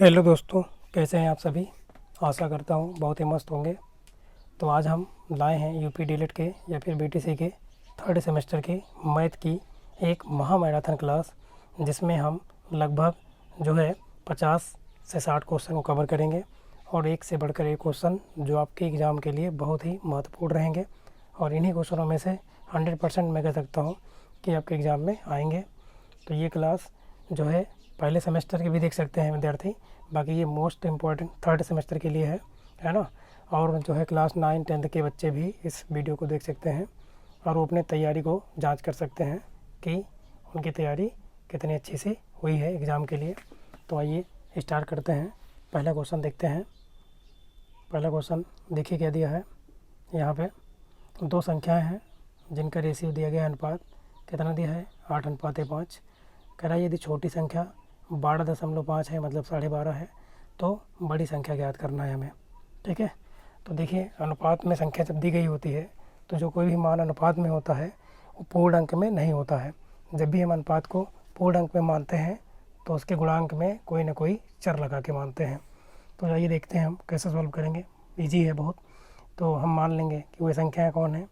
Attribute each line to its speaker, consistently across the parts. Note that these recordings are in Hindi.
Speaker 1: हेलो दोस्तों, कैसे हैं आप सभी। आशा करता हूँ बहुत ही मस्त होंगे। तो आज हम लाए हैं यूपी डीएलएड के या फिर बीटीसी के थर्ड सेमेस्टर के मैथ की एक महा मैराथन क्लास, जिसमें हम लगभग जो है 50 से 60 क्वेश्चन को कवर करेंगे और एक से बढ़कर एक क्वेश्चन जो आपके एग्ज़ाम के लिए बहुत ही महत्वपूर्ण रहेंगे और इन्हीं क्वेश्चनों में से 100% मैं कह सकता हूँ कि आपके एग्ज़ाम में आएंगे। तो ये क्लास जो है पहले सेमेस्टर के भी देख सकते हैं विद्यार्थी, बाकी ये मोस्ट इम्पॉर्टेंट थर्ड सेमेस्टर के लिए है ना। और जो है क्लास 9-10 के बच्चे भी इस वीडियो को देख सकते हैं और वो अपने तैयारी को जांच कर सकते हैं कि उनकी तैयारी कितनी अच्छी सी हुई है एग्ज़ाम के लिए। तो आइए स्टार्ट करते हैं। पहला क्वेश्चन देखते हैं। पहला क्वेश्चन देखिए क्या दिया है। यहाँ पे दो संख्याएं हैं जिनका रेशियो दिया गया अनुपात कितना दिया है 8:5। कह रहा है यदि छोटी संख्या 12.5 है, मतलब 12.5 है, तो बड़ी संख्या ज्ञात करना है हमें। ठीक है, तो देखिए अनुपात में संख्या जब दी गई होती है तो जो कोई भी मान अनुपात में होता है वो पूर्ण अंक में नहीं होता है। जब भी हम अनुपात को पूर्ण अंक में मानते हैं तो उसके गुणांक में कोई ना कोई चर लगा के मानते हैं। तो आइए देखते हैं हम कैसे सॉल्व करेंगे। ईजी है बहुत। तो हम मान लेंगे कि वही संख्याएँ कौन है,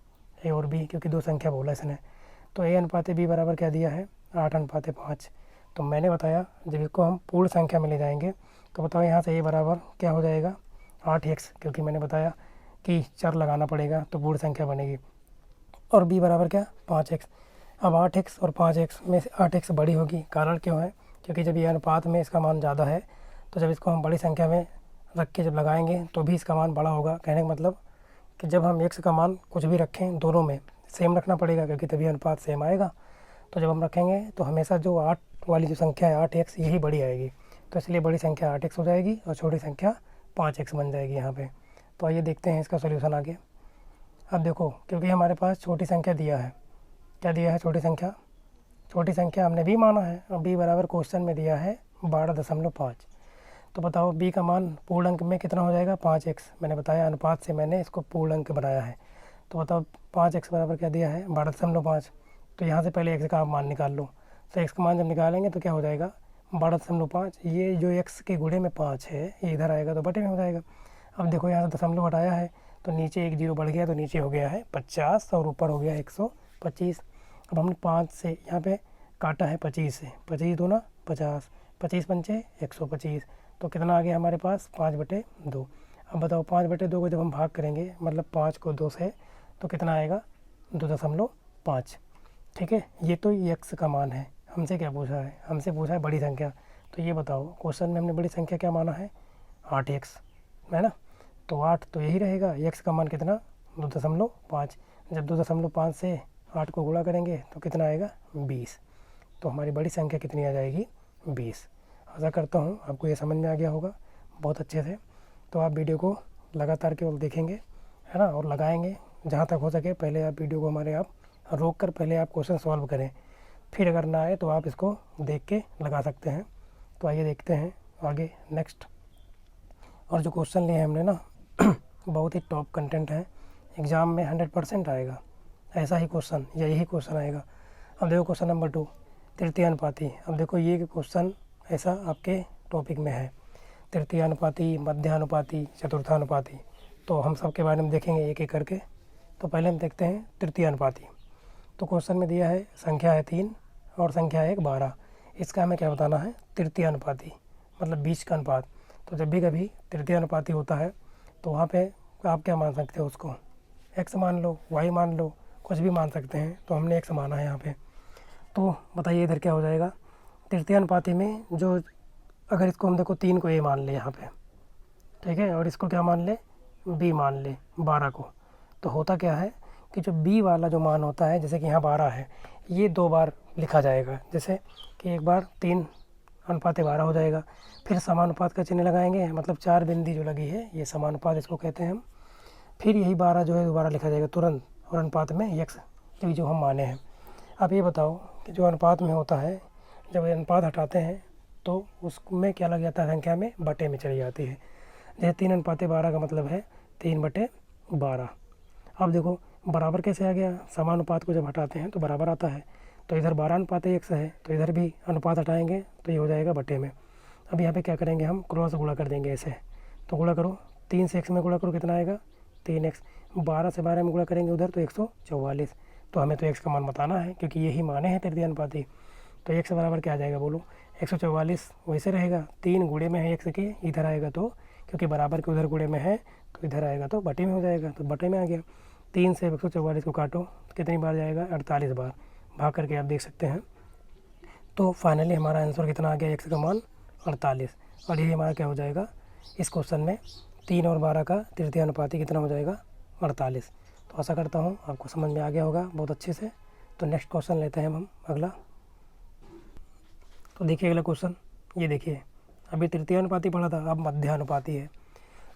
Speaker 1: ए और बी, क्योंकि दो संख्या बोला इसने। तो ए अनुपात बी बराबर क्या दिया है 8:5। तो मैंने बताया जब इसको हम पूर्ण संख्या में ले जाएंगे तो बताओ यहाँ से ए बराबर क्या हो जाएगा 8x, क्योंकि मैंने बताया कि चर लगाना पड़ेगा तो पूर्ण संख्या बनेगी। और बी बराबर क्या 5x। अब 8x और 5x में से 8x बड़ी होगी। कारण क्यों है, क्योंकि जब ये अनुपात में इसका मान ज़्यादा है तो जब इसको हम बड़ी संख्या में रख के जब लगाएंगे तो भी इसका मान बड़ा होगा। कहने का मतलब कि जब हम x का मान कुछ भी रखें दोनों में सेम रखना पड़ेगा, क्योंकि तभी अनुपात सेम आएगा। तो जब हम रखेंगे तो हमेशा जो 8 वाली जो संख्या है 8x यही बड़ी आएगी। तो इसलिए बड़ी संख्या 8x हो जाएगी और छोटी संख्या 5x बन जाएगी यहाँ पे। तो आइए देखते हैं इसका सॉल्यूशन आगे। अब देखो, क्योंकि हमारे पास छोटी संख्या दिया है, क्या दिया है छोटी संख्या हमने b माना है और b बराबर क्वेश्चन में दिया है 12.5। तो बताओ b का मान पूर्ण अंक में कितना हो जाएगा 5x। मैंने बताया अनुपात से मैंने इसको पूर्ण अंक बनाया है। तो बताओ 5x बराबर क्या दिया है 12.5। तो यहाँ से पहले x का मान निकाल लो। तो x का मान जब निकालेंगे तो क्या हो जाएगा 12.5। ये जो x के गुणे में 5 है ये इधर आएगा तो बटे में हो जाएगा। अब देखो यहाँ से दशमलव हटाया है तो नीचे एक जीरो बढ़ गया तो नीचे हो गया है 50 और ऊपर हो गया 125। अब हमने 5 से यहाँ पे काटा है 25 से, 25 दूना 50, 25 पंचे 125। तो कितना आ गया हमारे पास 5/2। अब बताओ 5/2 को जब हम भाग करेंगे, मतलब 5 को 2 से, तो कितना आएगा 2.5। ठीक है, ये तो x का मान है। हमसे क्या पूछा है, हमसे पूछा है बड़ी संख्या। तो ये बताओ क्वेश्चन में हमने बड़ी संख्या क्या माना है 8x, है ना। तो 8 तो यही रहेगा। x का मान कितना 2.5। जब 2.5 से 8 को गुणा करेंगे तो कितना आएगा 20। तो हमारी बड़ी संख्या कितनी आ जाएगी 20। आशा करता हूँ आपको ये समझ में आ गया होगा बहुत अच्छे से। तो आप वीडियो को लगातार केवल देखेंगे, है ना, और लगाएंगे जहाँ तक हो सके। पहले आप वीडियो को हमारे आप रोक कर पहले आप क्वेश्चन सॉल्व करें, फिर अगर ना आए तो आप इसको देख के लगा सकते हैं। तो आइए देखते हैं आगे नेक्स्ट। और जो क्वेश्चन लिए हैं हमने ना बहुत ही टॉप कंटेंट है, एग्ज़ाम में 100% आएगा ऐसा ही क्वेश्चन या यही क्वेश्चन आएगा। अब देखो क्वेश्चन नंबर 2 तृतीयानुपाती। अब देखो ये क्वेश्चन ऐसा आपके टॉपिक में है, तृतीयानुपाती, मध्यानुपाती, चतुर्थानुपाती। तो हम सब के बारे में देखेंगे एक एक करके। तो पहले हम देखते हैं तृतीयानुपाती। तो क्वेश्चन में दिया है संख्या है 3 और संख्या है 12। इसका हमें क्या बताना है तृतीयानुपाती, मतलब बीच का अनुपात। तो जब भी कभी तृतीयानुपाती होता है तो वहाँ पे आप क्या मान सकते हो, उसको x मान लो, y मान लो, कुछ भी मान सकते हैं। तो हमने x माना है यहाँ पे। तो बताइए इधर क्या हो जाएगा तृतीयानुपाती में। जो अगर इसको हम देखो 3 को a मान ले यहाँ पे, ठीक है, और इसको क्या मान ले b मान ले 12 को, तो होता क्या है कि जो b वाला जो मान होता है, जैसे कि यहाँ 12 है, ये 2 बार लिखा जाएगा। जैसे कि एक बार 3:12 हो जाएगा, फिर समानुपात का चिन्ह लगाएंगे, मतलब 4 बिंदी जो लगी है ये समानुपात इसको कहते हैं हम। फिर यही 12 जो है दोबारा लिखा जाएगा तुरंत, और अनुपात में x जो हम माने हैं। अब ये बताओ कि जो अनुपात में होता है, जब अनुपात हटाते हैं तो उसमें क्या लग जाता है, संख्या में बटे में चली जाती है। जैसे 3:12 का मतलब है 3/12। अब देखो बराबर कैसे आ गया, समानुपात को जब हटाते हैं तो बराबर आता है। तो इधर 12:x है तो इधर भी अनुपात हटाएंगे तो ये हो जाएगा बटे में। अब यहाँ पे क्या करेंगे, हम क्रॉस गुणा कर देंगे ऐसे। तो गुणा करो, 3 से x में गुणा करो, कितना आएगा 3x। 12 से 12 में गुणा करेंगे उधर तो 144। तो हमें तो x का मान बताना है क्योंकि यही माने हैं तृतीय अनुपाती। तो x बराबर क्या आ जाएगा बोलो, 144 वैसे रहेगा, 3 गुणे में है x के, इधर आएगा तो क्योंकि बराबर के उधर गुणे में है तो इधर आएगा तो बटे में हो जाएगा, तो बटे में आ गया। 3 से 144 को काटो तो कितनी बार जाएगा, 48 बार। भाग करके आप देख सकते हैं। तो फाइनली हमारा आंसर कितना आ गया, x का मान 48। और यही हमारा क्या हो जाएगा, इस क्वेश्चन में 3 और 12 का तृतीय अनुपाती कितना हो जाएगा, 48। तो आशा करता हूँ आपको समझ में आ गया होगा बहुत अच्छे से। तो नेक्स्ट क्वेश्चन लेते हैं हम अगला। तो देखिए अगला क्वेश्चन, ये देखिए अभी तृतीय अनुपाती पढ़ा था, अब मध्यानुपाती है।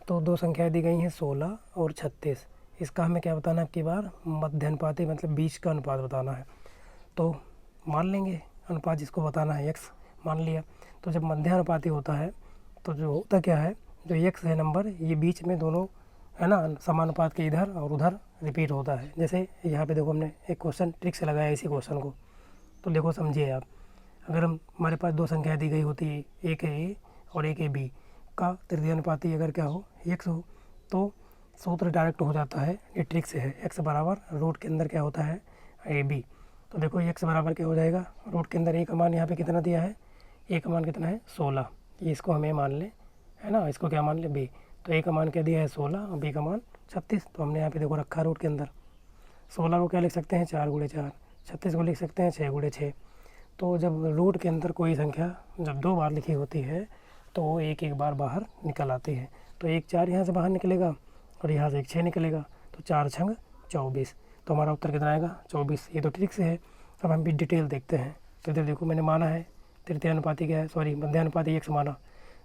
Speaker 1: तो दो संख्याएं दी गई हैं 16 और 36। इसका हमें क्या बताना है, आपकी बार मध्यानुपाती मतलब बीच का अनुपात बताना है। तो मान लेंगे अनुपात जिसको बताना है x मान लिया। तो जब मध्यानुपाती होता है तो जो होता क्या है, जो x है नंबर, ये बीच में दोनों है ना समानुपात के इधर और उधर रिपीट होता है। जैसे यहाँ पे देखो हमने एक क्वेश्चन ट्रिक से लगाया इसी क्वेश्चन को, तो देखो समझिए आप। अगर हमारे पास दो संख्याएं दी गई होती है, एक है ए और एक है बी, का तृतीय अनुपाती अगर क्या हो, x हो, तो सूत्र डायरेक्ट हो जाता है, ये ट्रिक से है। x बराबर रूट के अंदर क्या होता है, ए बी। तो देखो x बराबर क्या हो जाएगा, रूट के अंदर a का मान यहाँ पे कितना दिया है, a का मान कितना है 16, ये इसको हमें मान लें है ना, इसको क्या मान लें b। तो a का मान क्या दिया है 16 और b का मान 36। तो हमने यहाँ पे देखो रखा रूट के अंदर। 16 को क्या लिख सकते हैं 4 गुणे 4, 36 को लिख सकते हैं 6 गुणे 6। तो जब रूट के अंदर कोई संख्या जब 2 बार लिखी होती है तो वो एक एक बार बाहर निकल आती है। तो एक 4 यहाँ से बाहर निकलेगा और यहाँ से एक 6 निकलेगा, तो 4 छंग 24। तो हमारा उत्तर कितना आएगा 24। ये तो ट्रिक से है। अब हम भी डिटेल देखते हैं। तो इधर देखो मैंने माना है तृतीय अनुपाती क्या है, सॉरी मध्यानुपाती x माना।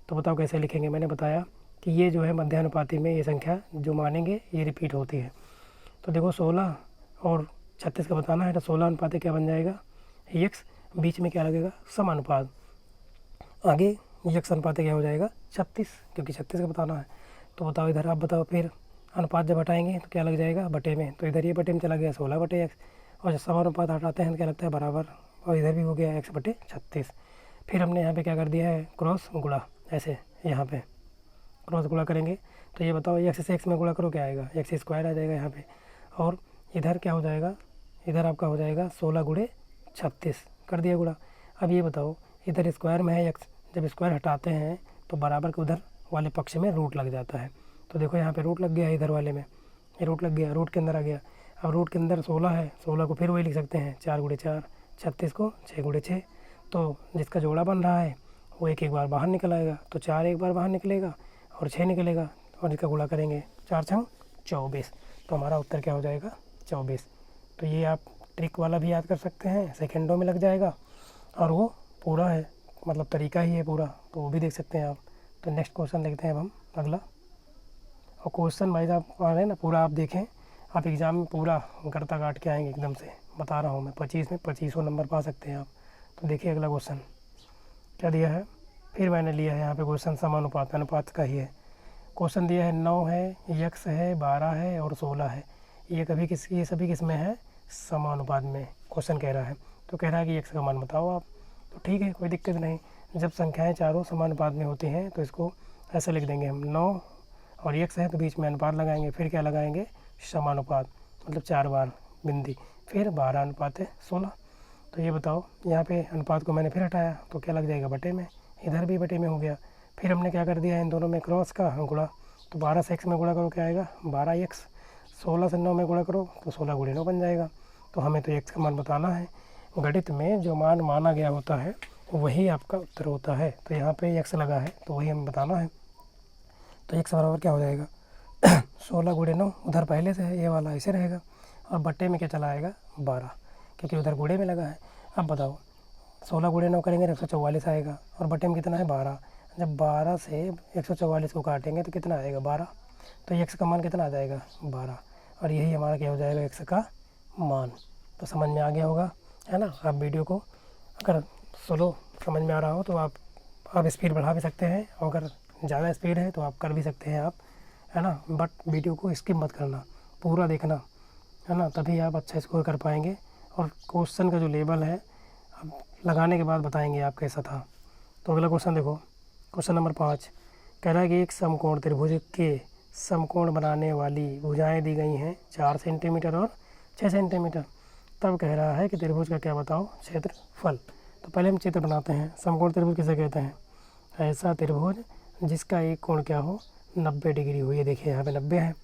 Speaker 1: तो बताओ कैसे लिखेंगे। मैंने बताया कि ये जो है मध्यानुपाती में ये संख्या जो मानेंगे ये रिपीट होती है। तो देखो 16 और 36 का बताना है, तो 16 अनुपाती क्या बन जाएगा x, बीच में क्या लगेगा समानुपात, आगे x अनुपाती क्या हो जाएगा 36, क्योंकि 36 का बताना है। तो बताओ इधर आप बताओ, फिर अनुपात जब हटाएंगे तो क्या लग जाएगा बटे में। तो इधर ये बटे में चला गया 16 बटे x, और जब समानुपात हटाते हैं तो क्या लगता है बराबर, और इधर भी हो गया x बटे 36। फिर हमने यहाँ पे क्या कर दिया है क्रॉस गुणा, ऐसे यहाँ पे क्रॉस गुणा करेंगे। तो ये बताओ x से x में गुणा करो क्या आएगा, x स्क्वायर आ जाएगा यहाँ पे। और इधर क्या हो जाएगा, इधर आपका हो जाएगा 16 गुणे 36 कर दिया गुणा। अब ये बताओ इधर स्क्वायर में है x, जब स्क्वायर हटाते हैं तो बराबर के उधर वाले पक्ष में रूट लग जाता है। तो देखो यहाँ पे रूट लग गया है, इधर वाले में ये रूट लग गया, रूट के अंदर आ गया। अब रूट के अंदर 16 है, 16 को फिर वही लिख सकते हैं 4 गुणे 4, 36 को 6 गुणे 6। तो जिसका जोड़ा बन रहा है वो एक एक बार बाहर निकल आएगा, तो 4 एक बार बाहर निकलेगा और 6 निकलेगा, और इसका गुणा करेंगे 4 छंग 24। तो हमारा उत्तर क्या हो जाएगा 24। तो ये आप ट्रिक वाला भी याद कर सकते हैं, सेकेंडों में लग जाएगा, और वो पूरा है मतलब तरीका ही है पूरा, तो वो भी देख सकते हैं आप। तो नेक्स्ट क्वेश्चन देखते हैं अब हम अगला। और क्वेश्चन वाइज आप आ रहे हैं ना, पूरा आप देखें, आप एग्ज़ाम में पूरा गड़ता काट के आएंगे एकदम से, बता रहा हूँ मैं। 25 में 2500 नंबर पा सकते हैं आप। तो देखिए अगला क्वेश्चन क्या दिया है, फिर मैंने लिया है यहाँ पे क्वेश्चन समानुपात अनुपात का ही है। क्वेश्चन दिया है 9 है, x है, 12 है और 16 है। ये सभी किस में है, समानुपात में क्वेश्चन कह रहा है। तो कह रहा है कि x का मान बताओ आप। तो ठीक है, कोई दिक्कत नहीं। जब संख्याएं चारों समानुपात में होती हैं तो इसको ऐसे लिख देंगे हम, 9 और x है तो बीच में अनुपात लगाएंगे, फिर क्या लगाएंगे समानुपात, मतलब 4 बार बिंदी, फिर 12 अनुपात है 16। तो ये बताओ यहाँ पे अनुपात को मैंने फिर हटाया तो क्या लग जाएगा बटे में, इधर भी बटे में हो गया। फिर हमने क्या कर दिया इन दोनों में क्रॉस का गुणा। तो 12 से x में गुणा करो क्या आएगा 12x, 16 से 9 में गुणा करो तो 16 गुणे 9 बन जाएगा। तो हमें तो x का मान बताना है। गणित में जो मान माना गया होता है वही आपका उत्तर होता है। तो यहाँ पे x लगा है तो वही हमें बताना है। तो x बराबर क्या हो जाएगा 16 गुणे 9, उधर पहले से है ये वाला ऐसे रहेगा, और बट्टे में क्या चला आएगा 12, क्योंकि उधर गुणे में लगा है। अब बताओ 16 गुणे 9 करेंगे तो 144 आएगा, और बट्टे में कितना है 12। जब 12 से 144 को काटेंगे तो कितना आएगा 12। तो x का मान कितना आ जाएगा 12, और यही हमारा क्या हो जाएगा x का मान। तो समझ में आ गया होगा है ना। आप वीडियो को अगर स्लो समझ में आ रहा हो तो आप स्पीड बढ़ा भी सकते हैं, और अगर ज़्यादा स्पीड है तो आप कर भी सकते हैं आप, है ना। बट वीडियो को स्किप मत करना, पूरा देखना, है ना, तभी आप अच्छा स्कोर कर पाएंगे। और क्वेश्चन का जो लेवल है अब लगाने के बाद बताएंगे आप कैसा था। तो अगला क्वेश्चन देखो क्वेश्चन नंबर 5 कह रहा है कि एक समकोण त्रिभुज के समकोण बनाने वाली भुजाएं दी गई हैं 4 सेंटीमीटर और 6 सेंटीमीटर। तब कह रहा है कि त्रिभुज का क्या बताओ क्षेत्रफल। तो पहले हम चित्र बनाते हैं। समकोण त्रिभुज किसे कहते हैं? ऐसा त्रिभुज जिसका एक कोण क्या हो 90 डिग्री हो। ये देखिए यहाँ पे 90 है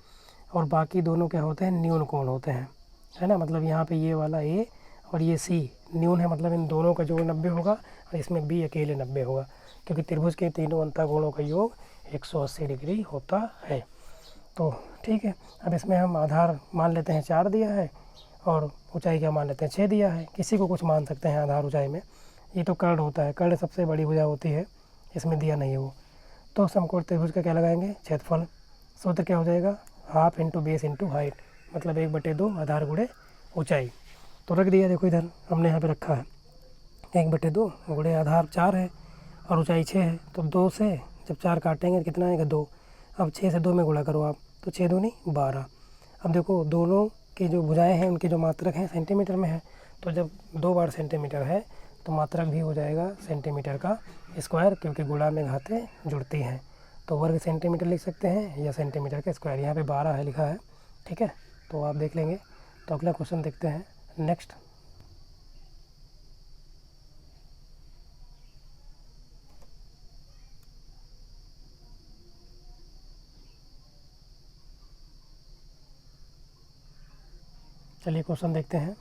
Speaker 1: और बाकी दोनों क्या होते हैं न्यून कोण होते हैं, है ना। मतलब यहाँ पे ये वाला ए और ये सी न्यून है, मतलब इन दोनों का जोड़ 90 होगा और इसमें बी अकेले 90 होगा, क्योंकि त्रिभुज के तीनों अंतःकोणों का योग 180 डिग्री होता है। तो ठीक है, अब इसमें हम आधार मान लेते हैं 4 दिया है और ऊंचाई क्या मान लेते हैं 6 दिया है। किसी को कुछ मान सकते हैं आधार ऊंचाई में। ये तो कर्ण होता है, कर्ण सबसे बड़ी भुजा होती है, इसमें दिया नहीं है वो। तो समकोण त्रिभुज का क्या लगाएंगे क्षेत्रफल। सूत्र क्या हो जाएगा half into base into height, मतलब 1/2 आधार गुणे ऊंचाई। तो रख दिया, देखो इधर हमने यहाँ पे रखा है 1/2 गुणे आधार 4 है और ऊंचाई 6 है। तो 2 से जब 4 काटेंगे तो कितना आएगा 2। अब 6 से 2 में गुणा करो आप, तो 6 दूनी 12। अब देखो दोनों की जो भुजाएं हैं उनकी जो मात्रक हैं सेंटीमीटर में है, तो जब 2 बार सेंटीमीटर है तो मात्रक भी हो जाएगा सेंटीमीटर का स्क्वायर, क्योंकि गुणा में घातें जुड़ती हैं। तो वर्ग सेंटीमीटर लिख सकते हैं या सेंटीमीटर का स्क्वायर। यहाँ पे 12 है लिखा है, ठीक है, तो आप देख लेंगे। तो अगला क्वेश्चन देखते हैं नेक्स्ट। चलिए क्वेश्चन देखते हैं।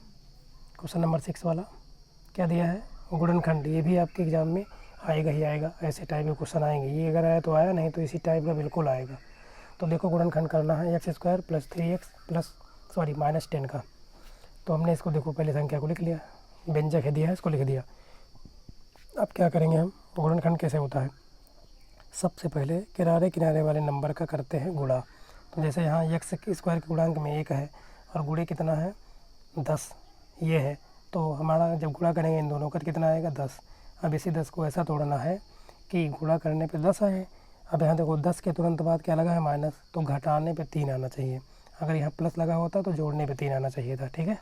Speaker 1: क्वेश्चन नंबर 6 वाला क्या दिया है गुणनखंड। ये भी आपके एग्जाम में आएगा ही आएगा, ऐसे टाइप के क्वेश्चन आएंगे। ये अगर आया तो आया, नहीं तो इसी टाइप का बिल्कुल आएगा। तो देखो गुणनखंड करना है x² + 3x -10 का। तो हमने इसको देखो पहले संख्या को लिख लिया, व्यंजक है दिया है इसको लिख दिया। अब क्या करेंगे हम, गुणनखंड कैसे होता है। सबसे पहले किनारे किनारे वाले नंबर का करते हैं गुणा। तो जैसे यहाँ x² के गुणांक में 1 है और गुणे कितना है 10 ये है, तो हमारा जब गुणा करेंगे इन दोनों का तो कितना आएगा 10। अब इसी 10 को ऐसा तोड़ना है कि गुणा करने पे 10 आए। अब यहाँ देखो 10 के तुरंत बाद क्या लगा है माइनस, तो घटाने पे 3 आना चाहिए। अगर यहाँ प्लस लगा होता तो जोड़ने पे 3 आना चाहिए था, ठीक है।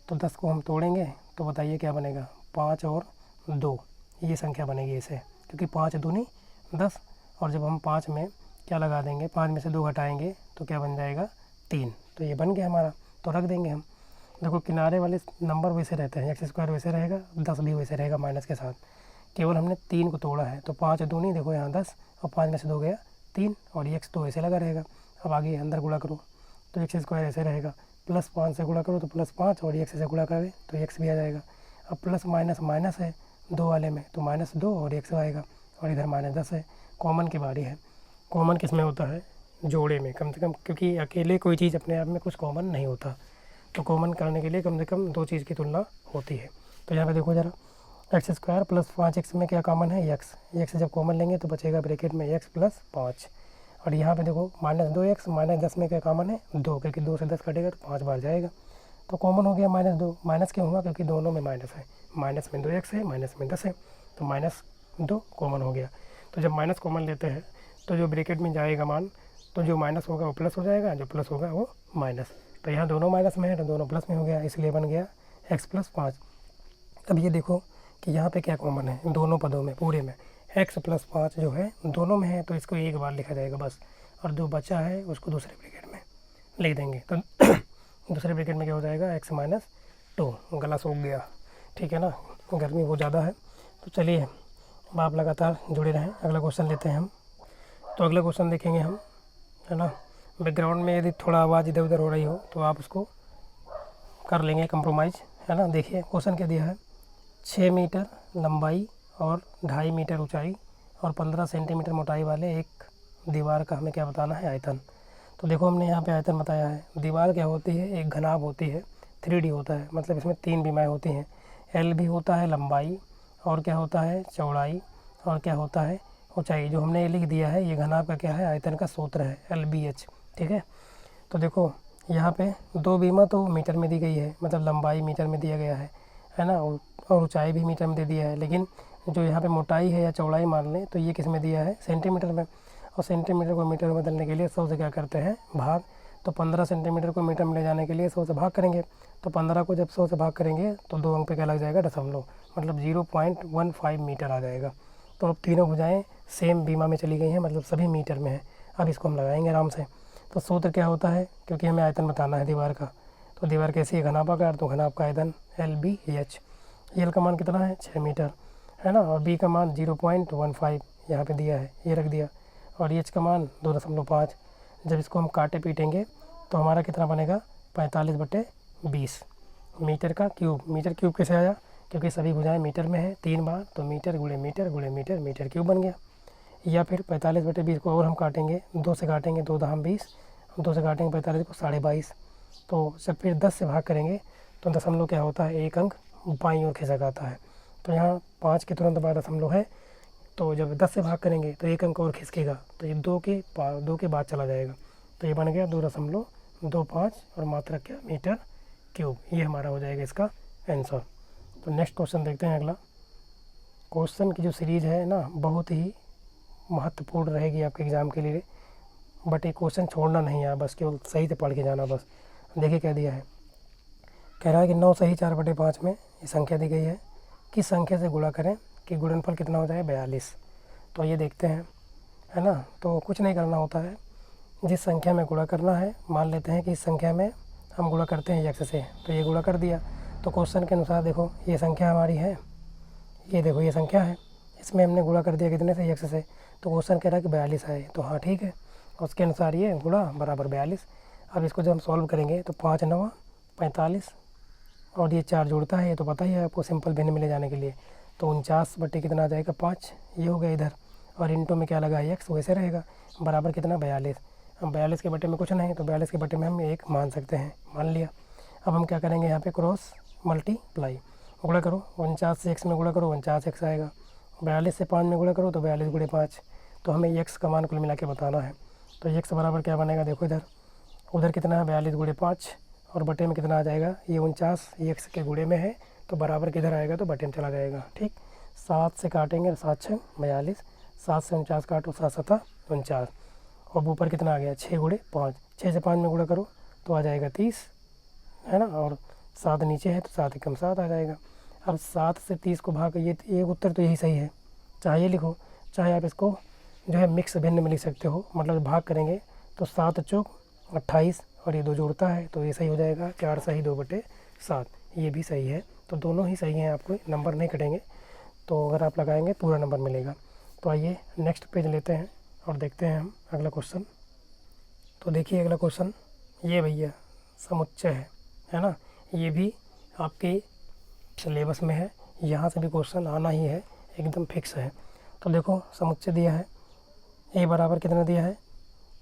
Speaker 1: तो 10 को हम तोड़ेंगे तो बताइए क्या बनेगा 5 और 2 ये संख्या बनेगी इसे, क्योंकि 5 दूनी 10। और जब हम 5 में क्या लगा देंगे, 5 में से 2 घटाएंगे तो क्या बन जाएगा 3। तो ये बन गया हमारा, तो रख देंगे हम। देखो किनारे वाले नंबर वैसे रहते हैं, x² वैसे रहेगा, 10 भी वैसे रहेगा माइनस के साथ। केवल हमने 3 को तोड़ा है, तो 5 दूनी देखो यहाँ 10 और 5 में से 2 गया 3 और ये x तो ऐसे लगा रहेगा। अब आगे अंदर गुणा करो तो x² ऐसे रहेगा, +5 से गुणा करो तो +5 और x से गुणा करें तो x भी आ जाएगा। अब प्लस माइनस माइनस है 2 वाले में, तो -2 और x आएगा और इधर -10 है। कॉमन की बारी है। कॉमन किस में होता है जोड़े में कम से कम, क्योंकि अकेले कोई चीज़ अपने आप में कुछ कॉमन नहीं होता। तो कॉमन करने के लिए कम से कम 2 चीज़ की तुलना होती है। तो यहाँ पे देखो ज़रा x² + 5x में क्या कॉमन है x जब कॉमन लेंगे तो बचेगा ब्रैकेट में x + 5। और यहाँ पे देखो -2x -10 में क्या कॉमन है 2, क्योंकि 2 से 10 कटेगा तो 5 बार जाएगा। तो कॉमन हो गया -2। माइनस क्यों हुआ, क्योंकि दोनों में माइनस है, माइनस में 2x है माइनस में 10 है, तो -2 कॉमन हो गया। तो जब माइनस कॉमन लेते हैं तो जो ब्रैकेट में जाएगा मान, तो जो माइनस होगा वो प्लस हो जाएगा, जो प्लस होगा वो माइनस। तो यहाँ दोनों माइनस में है तो दोनों प्लस में हो गया, इसलिए बन गया x + 5। अब ये देखो कि यहाँ पे क्या कॉमन है दोनों पदों में पूरे में, x + 5 जो है दोनों में है, तो इसको एक बार लिखा जाएगा बस, और जो बचा है उसको दूसरे ब्रैकेट में लिख देंगे। तो दूसरे ब्रैकेट में क्या हो जाएगा x - 2। गला सूख गया, ठीक है ना, गर्मी बहुत ज़्यादा है। तो चलिए अब आप लगातार जुड़े रहें, अगला क्वेश्चन लेते हैं हम। तो अगला क्वेश्चन देखेंगे हम, है ना। बैकग्राउंड में यदि थोड़ा आवाज़ इधर उधर हो रही हो तो आप उसको कर लेंगे कंप्रोमाइज़, है ना। देखिए क्वेश्चन क्या दिया है 6 मीटर लंबाई और 2.5 मीटर ऊंचाई और 15 सेंटीमीटर मोटाई वाले एक दीवार का हमें क्या बताना है आयतन। तो देखो हमने यहाँ पे आयतन बताया है। दीवार क्या होती है एक घनाभ होती है, 3D होता है, मतलब इसमें 3 विमाएँ होती हैं। L भी होता है लंबाई, और क्या होता है चौड़ाई, और क्या होता है ऊंचाई। जो हमने ये लिख दिया है ये घनाभ का क्या है आयतन का सूत्र है LBH, ठीक है। तो देखो यहाँ पे 2 बीमा तो मीटर में दी गई है, मतलब लंबाई मीटर में दिया गया है ना, और ऊंचाई भी मीटर में दे दिया है। लेकिन जो यहाँ पे मोटाई है या चौड़ाई मान लें तो ये किस में दिया है सेंटीमीटर में, और सेंटीमीटर को मीटर में बदलने के लिए 100 से क्या करते हैं भाग। तो 15 सेंटीमीटर को मीटर में ले जाने के लिए 100 से भाग करेंगे, तो 15 को जब 100 से भाग करेंगे तो 2 अंक पे क्या लग जाएगा दशमलव, मतलब 0.15 मीटर आ जाएगा। तो अब तीनों भुजाएं सेम बीमा में चली गई हैं, मतलब सभी मीटर में हैं। अब इसको हम लगाएंगे आराम से। तो सूत्र क्या होता है, क्योंकि हमें आयतन बताना है दीवार का, तो दीवार कैसी है, घनाभ आकार, तो घनाभ का आयतन LBH। एल का मान कितना है 6 मीटर, है ना, और बी का मान 0.15 यहाँ पे दिया है, ये रख दिया, और एच का मान 2.5। जब इसको हम काटे पीटेंगे तो हमारा कितना बनेगा 45/20 मीटर का क्यूब। मीटर क्यूब कैसे आया, क्योंकि सभी भुजाएं मीटर में है 3 बार, तो मीटर गुणे मीटर गुणे मीटर, मीटर क्यूब बन गया। या फिर 45/20 को और हम काटेंगे, 2 से काटेंगे, 2 दहाम 20, 2 से काटेंगे 45 को 22.5। तो जब फिर 10 से भाग करेंगे तो दशमलव क्या होता है, एक अंक बाईं ओर खिसक आता है। तो यहाँ 5 के तुरंत बाद दशमलव है, तो जब 10 से भाग करेंगे तो एक अंक और खिसकेगा, तो ये 2 के बाद चला जाएगा, तो ये बन गया 2.25 और मात्रक क्या मीटर क्यूब। ये हमारा हो जाएगा इसका आंसर। तो नेक्स्ट क्वेश्चन देखते हैं। अगला क्वेश्चन की जो सीरीज़ है ना, बहुत ही महत्वपूर्ण रहेगी आपके एग्ज़ाम के लिए, बट ये क्वेश्चन छोड़ना नहीं है, बस केवल सही से पढ़ के जाना बस। देखिए क्या दिया है, कह रहा है कि 9 सही 4/5 में ये संख्या दी गई है, किस संख्या से गुणा करें कि गुणनफल कितना हो जाए 42। तो ये देखते हैं, है ना। तो कुछ नहीं करना होता है, जिस संख्या में गुणा करना है, मान लेते हैं कि इस संख्या में हम गुणा करते हैं x से, तो ये गुणा कर दिया। तो क्वेश्चन के अनुसार देखो ये संख्या हमारी है, ये देखो ये संख्या है, इसमें हमने गुणा कर दिया कितने से, x से, तो क्वेश्चन कह रहा है कि 42 आए, तो हाँ ठीक है, उसके अनुसार ये गुणा बराबर 42। अब इसको जब हम सॉल्व करेंगे तो 5 9 45 और ये 4 जोड़ता है, ये तो पता ही है आपको सिंपल भिन्न में ले जाने के लिए। तो 49 कितना आ जाएगा 5, ये हो गया इधर, और इंटू में क्या लगा x वैसे रहेगा, बराबर कितना 42। अब 42 के बटे में कुछ नहीं, तो 42 के बटे में हम 1 मान सकते हैं, मान लिया। अब हम क्या करेंगे, यहाँ पे क्रॉस मल्टीप्लाई, गुणा करो, 49 से x में गुणा करो 49x आएगा, 42 से 5 में गुणा करो तो 42 गुणे 5। तो हमें x का मान कुल मिला के बताना है। तो x बराबर क्या बनेगा, देखो इधर, उधर कितना है 42 गुणे 5, और बटे में कितना आ जाएगा, ये 49 ये x के गुणे में है, तो बराबर किधर आएगा, तो बटे में चला जाएगा। ठीक, 7 से काटेंगे 7 6 42, 7 से 49 काटो 7 7 49, और ऊपर कितना आ गया 6 गुणे 5, 6 से 5 में गुणा करो तो आ जाएगा 30, है ना, और 7 नीचे है तो 7 एकम 7 आ जाएगा। अब 7 से 30 को भाग, ये एक उत्तर तो यही सही है, चाहे ये लिखो, चाहे आप इसको जो है मिक्स भिन्न में लिख सकते हो, मतलब भाग करेंगे तो 7 चौक 28 और ये 2 जोड़ता है, तो ये सही हो जाएगा 4 सही 2/7, ये भी सही है। तो दोनों ही सही हैं, आपको नंबर नहीं कटेंगे, तो अगर आप लगाएंगे पूरा नंबर मिलेगा। तो आइए नेक्स्ट पेज लेते हैं और देखते हैं हम अगला क्वेश्चन। तो देखिए अगला क्वेश्चन, ये भैया समुच्चय है ना, ये भी आपके सिलेबस में है, यहाँ से भी क्वेश्चन आना ही है, एकदम फिक्स है। तो देखो समुच्चय दिया है, a बराबर कितना दिया है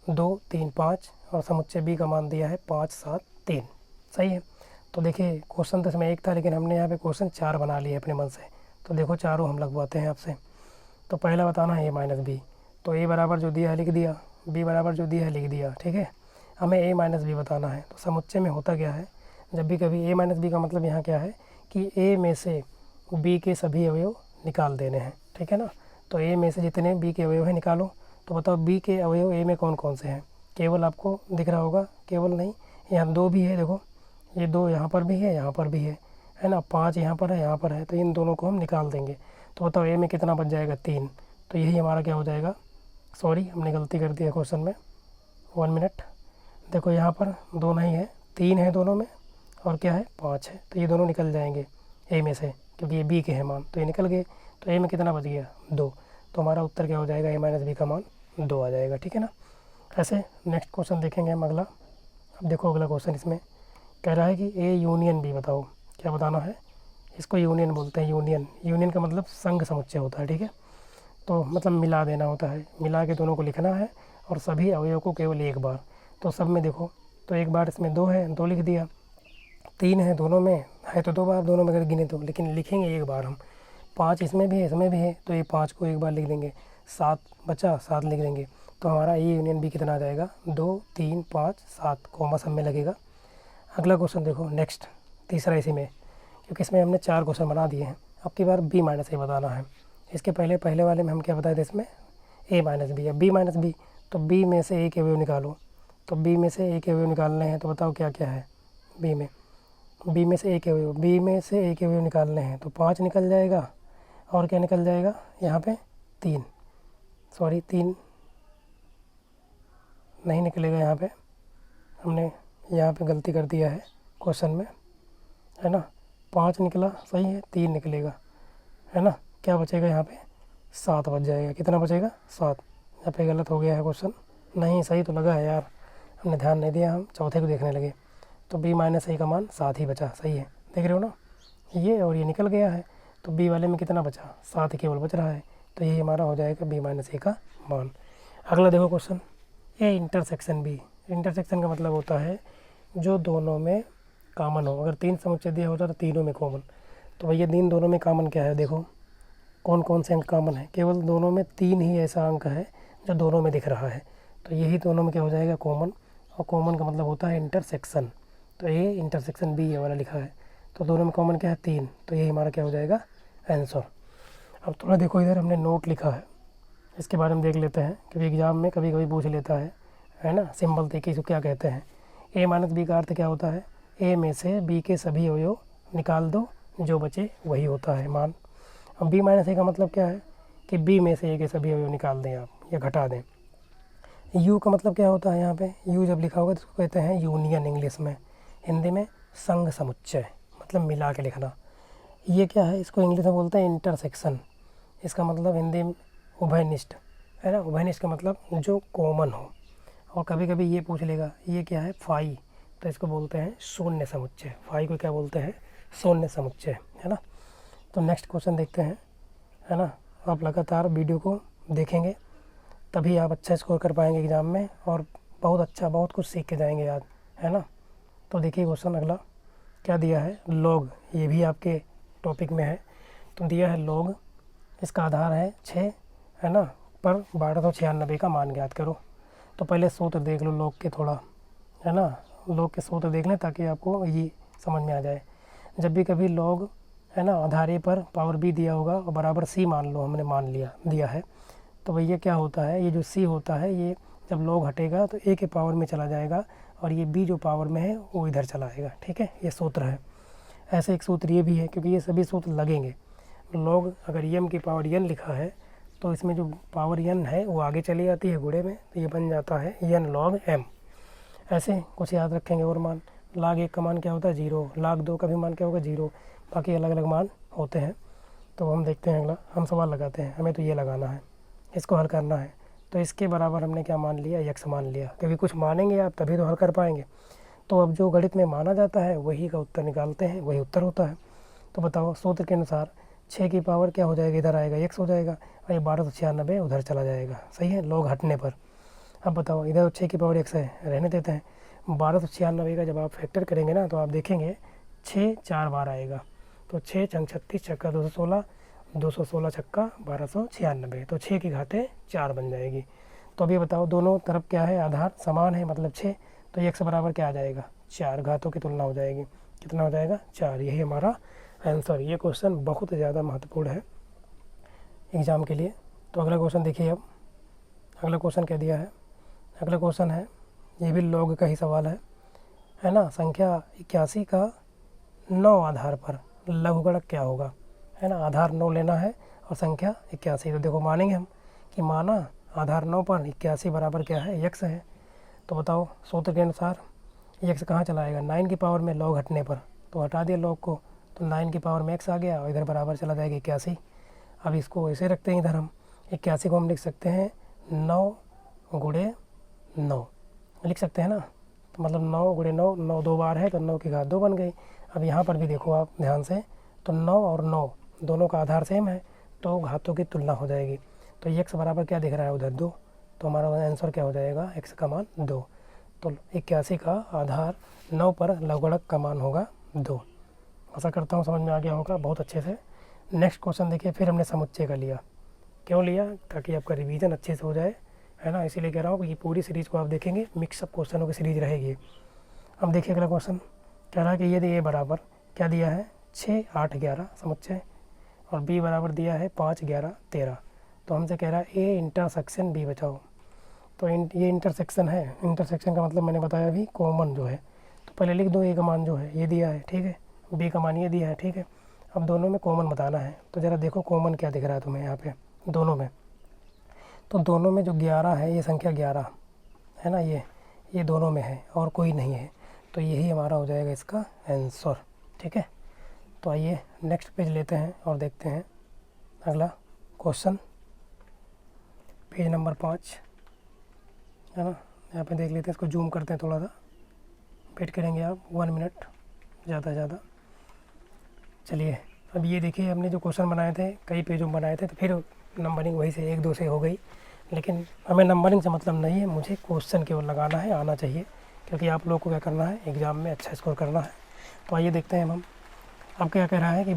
Speaker 1: 2 3 5, और समुच्चय b का मान दिया है 5 7 3, सही है। तो देखिए क्वेश्चन तो इसमें एक था, लेकिन हमने यहाँ पे क्वेश्चन 4 बना लिए अपने मन से। तो देखो चारों हम लगवाते हैं आपसे। तो पहला बताना है a माइनस बी, तो a बराबर जो दिया है लिख दिया, b बराबर जो दिया है लिख दिया, ठीक है। हमें a माइनस बी बताना है। तो समुच्चय में होता क्या है, जब भी कभी a माइनस बी का मतलब यहाँ क्या है कि a में से b के सभी अवयव निकाल देने हैं, ठीक है ना। तो a में से जितने b के अवयव हैं निकालो। तो बताओ b के अवयव a में कौन कौन से हैं, केवल आपको दिख रहा होगा, केवल नहीं, यहाँ 2 भी है, देखो ये 2 यहाँ पर भी है, यहाँ पर भी है ना, 5 यहाँ पर है, यहाँ पर है, तो इन दोनों को हम निकाल देंगे। तो बताओ a में कितना बच जाएगा 3, तो यही हमारा क्या हो जाएगा, सॉरी हमने गलती कर दी है क्वेश्चन में, 1 मिनट। देखो यहाँ पर 2 नहीं है, 3 है दोनों में, और क्या है 5 है, तो ये दोनों निकल जाएंगे a में से, क्योंकि ये b के हैं मान, तो ये निकल गए। तो a में कितना बच गया 2, तो हमारा उत्तर क्या हो जाएगा, a माइनस बी का मान 2 आ जाएगा, ठीक है ना। ऐसे नेक्स्ट क्वेश्चन देखेंगे हम अगला। अब देखो अगला क्वेश्चन, इसमें कह रहा है कि a यूनियन b बताओ, क्या बताना है, इसको यूनियन बोलते हैं। यूनियन का मतलब संघ समुच्चय होता है, ठीक है। तो मतलब मिला देना होता है, मिला के दोनों को लिखना है, और सभी अवयव को केवल एक बार। तो सब में देखो, तो एक बार इसमें 2 है 2 लिख दिया, 3 है दोनों में है तो 2 बार, दोनों में अगर गिने तो, लेकिन लिखेंगे एक बार हम। 5 इसमें भी है इसमें भी है, तो ये 5 को एक बार लिख देंगे, 7 बचा 7 लिख देंगे। तो हमारा ए यूनियन बी कितना आ जाएगा 2 3 5 7, कॉमा सब में लगेगा। अगला क्वेश्चन देखो नेक्स्ट, तीसरा इसी में, क्योंकि इसमें हमने 4 क्वेश्चन बना दिए हैं, अब की बार b माइनस ए बताना है। इसके पहले वाले में हम क्या बताए थे, इसमें a माइनस बी या b माइनस बी, तो b में से a के अवयव निकालो। तो b में से a के अवयव निकालने हैं, तो बताओ क्या क्या है b में से a के अवयव निकालने हैं, तो 5 निकल जाएगा, और क्या निकल जाएगा यहाँ पे 3, सॉरी 3 नहीं निकलेगा, यहाँ पे हमने यहाँ पे गलती कर दिया है क्वेश्चन में, है ना। 5 निकला, सही है, 3 निकलेगा, है ना। क्या बचेगा यहाँ पे? 7 बच जाएगा। कितना बचेगा? 7। यहाँ पे गलत हो गया है क्वेश्चन, नहीं सही तो लगा है यार, हमने ध्यान नहीं दिया, हम चौथे को देखने लगे। तो बी माइनस ए का मान 7 ही बचा, सही है, देख रहे हो ना, ये और ये निकल गया है। तो बी वाले में कितना बचा? 7 ही केवल बच रहा है। तो यही हमारा हो जाएगा बी माइनस ए का मान। अगला देखो question, A intersection B. Intersection का मतलब होता है जो दोनों में कॉमन हो। अगर 3 समुच्चय दिया होता तो तीनों में कॉमन, तो भैया दिन दोनों में कॉमन क्या है? देखो कौन कौन से अंक कॉमन है, केवल दोनों में 3 ही ऐसा अंक है जो दोनों में दिख रहा है, तो यही दोनों में क्या हो जाएगा? कॉमन। और कॉमन का मतलब होता है इंटरसेक्शन, तो ये इंटरसेक्शन बी ये वाला लिखा है, तो दोनों में कॉमन क्या है? 3, तो यही हमारा क्या हो जाएगा? आंसर। अब थोड़ा देखो इधर हमने नोट लिखा है, इसके बारे में देख लेते हैं, क्योंकि एग्ज़ाम में कभी कभी पूछ लेता है ना। सिंबल देखिए इसको क्या कहते हैं। ए माइनस बी का अर्थ क्या होता है? ए में से बी के सभी अवयव निकाल दो, जो बचे वही होता है मान। अब बी माइनस ए का मतलब क्या है? कि बी में से ए के सभी अवयव निकाल दें आप या घटा दें। यू का मतलब क्या होता है? यहाँ पे यू जब लिखा होगा तो इसको कहते हैं यूनियन, इंग्लिश में। हिंदी में संघ समुच्चय, मतलब मिला के लिखना। ये क्या है? इसको इंग्लिश में बोलते हैं इंटरसेक्शन। इसका मतलब हिंदी में उभयनिष्ठ, है ना। उभयनिष्ठ का मतलब जो कॉमन हो। और कभी कभी ये पूछ लेगा ये क्या है? फाई, तो इसको बोलते हैं शून्य समुच्चय। फाई को क्या बोलते हैं? शून्य समुच्चय, है ना। तो नेक्स्ट क्वेश्चन देखते हैं, है ना। आप लगातार वीडियो को देखेंगे तभी आप अच्छा स्कोर कर पाएंगे एग्ज़ाम में, और बहुत कुछ सीख के जाएंगे आज, है ना। तो देखिए क्वेश्चन अगला क्या दिया है? लॉग, ये भी आपके टॉपिक में है। तो दिया है लॉग, इसका आधार है 6, है ना, पर 1296 का मान ज्ञात करो। तो पहले सूत्र देख लो लॉग के थोड़ा, है ना। लॉग के सूत्र देख लें ताकि आपको ये समझ में आ जाए। जब भी कभी लॉग, है ना, आधार पर पावर बी दिया होगा और बराबर सी मान लो, हमने मान लिया दिया है, तो भैया क्या होता है? ये जो सी होता है ये जब लॉग हटेगा तो ए के पावर में चला जाएगा, और ये बी जो पावर में है वो इधर चला आएगा, ठीक है। ये सूत्र है। ऐसे एक सूत्र ये भी है, क्योंकि ये सभी सूत्र लगेंगे। लॉग अगर एम की पावर एन लिखा है तो इसमें जो पावर एन है वो आगे चली जाती है गुणे में, तो ये बन जाता है एन लॉग एम। ऐसे कुछ याद रखेंगे और मान। लाग 1 का मान क्या होता है? 0। लाग 2 का भी मान क्या होगा? 0। बाकी अलग अलग मान होते हैं। तो हम देखते हैं अगला, हम सवाल लगाते हैं, हमें तो ये लगाना है, इसको हल करना है। तो इसके बराबर हमने क्या मान लिया? यक्स मान लिया, क्योंकि कुछ मानेंगे आप तभी तो हल कर पाएंगे। तो अब जो गणित में माना जाता है वही का उत्तर निकालते हैं, वही उत्तर होता है। तो बताओ सूत्र के अनुसार 6 की पावर क्या हो जाएगा? इधर आएगा, यक्स हो जाएगा, और ये 1296 उधर चला जाएगा, सही है, लॉग हटने पर। अब बताओ इधर 6 की पावर यक्स है, रहने देते हैं। 1296 का जब आप फैक्टर करेंगे ना तो आप देखेंगे 6 4 बार आएगा, तो 6 छंग 36 छक्का 216, 216 छक्का 1296, तो 6 की घातें 4 बन जाएगी। तो अभी बताओ दोनों तरफ क्या है? आधार समान है, मतलब 6, तो यक्स बराबर क्या आ जाएगा? 4। घातों की तुलना हो जाएगी, कितना हो जाएगा? 4। यही हमारा आंसर। ये क्वेश्चन बहुत ज़्यादा महत्वपूर्ण है एग्ज़ाम के लिए। तो अगला क्वेश्चन देखिए। अब अगला क्वेश्चन क्या दिया है? अगला क्वेश्चन है, ये भी लॉग का ही सवाल है ना। संख्या 81 का 9 आधार पर लघुगणक क्या होगा? है ना, आधार 9 लेना है और संख्या 81। तो देखो मानेंगे हम कि माना आधार 9 पर 81 बराबर क्या है? यक्स है। तो बताओ सूत्र के अनुसार यक्स कहाँ चला आएगा? 9 की पावर में लॉग हटने पर, तो हटा दिया लॉग को, तो 9 की पावर में एक्स आ गया, और इधर बराबर चला जाएगा 81। अब इसको ऐसे रखते हैं, इधर हम 81 को हम लिख सकते हैं 9 गुणे 9 लिख सकते हैं ना। तो मतलब 9 गुणे 9, 9 2 बार है तो 9 की घात 2 बन गई। अब यहाँ पर भी देखो आप ध्यान से, तो 9 और 9 दोनों का आधार सेम है, तो घातों की तुलना हो जाएगी। तो एक्स बराबर क्या दिख रहा है? उधर 2। तो हमारा आंसर क्या हो जाएगा? एक्स का मान 2। तो 81 का आधार 9 पर लघुगणक का मान होगा 2। आशा करता हूँ समझ में आ गया होगा बहुत अच्छे से। नेक्स्ट क्वेश्चन देखिए, फिर हमने समुच्चय का लिया। क्यों लिया? ताकि आपका रिवीजन अच्छे से हो जाए, है ना, इसीलिए कह रहा हूँ कि ये पूरी सीरीज़ को आप देखेंगे, मिक्सअप क्वेश्चनों की सीरीज रहेगी। अब देखिए अगला क्वेश्चन कह रहा है कि ये बराबर क्या दिया है? 6 8 11 समुच्चय, और बी बराबर दिया है 5 11 13। तो हमसे कह रहा है ए इंटरसेक्शन बी बचाओ। तो ये इंटरसेक्शन है। इंटरसेक्शन का मतलब मैंने बताया अभी कॉमन जो है, तो पहले लिख दो ए का मान जो है ये दिया है, ठीक है, बी का मान ये दिया है, ठीक है। अब दोनों में कॉमन बताना है, तो ज़रा देखो कॉमन क्या दिख रहा है तुम्हें यहाँ पे दोनों में। तो दोनों में जो 11 है, ये संख्या 11 है ना, ये दोनों में है और कोई नहीं है, तो यही हमारा हो जाएगा इसका आंसर। ठीक है, तो आइए नेक्स्ट पेज लेते हैं और देखते हैं अगला क्वेश्चन, पेज नंबर 5 है ना। यहाँ पे देख लेते हैं, इसको जूम करते हैं थोड़ा सा, वेट करेंगे आप 1 मिनट ज़्यादा। चलिए, अब ये देखिए, हमने जो क्वेश्चन बनाए थे कई पेजों में बनाए थे, तो फिर नंबरिंग वही से 1 2 से हो गई, लेकिन हमें नंबरिंग से मतलब नहीं है, मुझे क्वेश्चन केवल लगाना है, आना चाहिए, क्योंकि आप लोगों को क्या करना है, एग्ज़ाम में अच्छा स्कोर करना है। तो आइए देखते हैं हम। अब क्या कह रहा है कि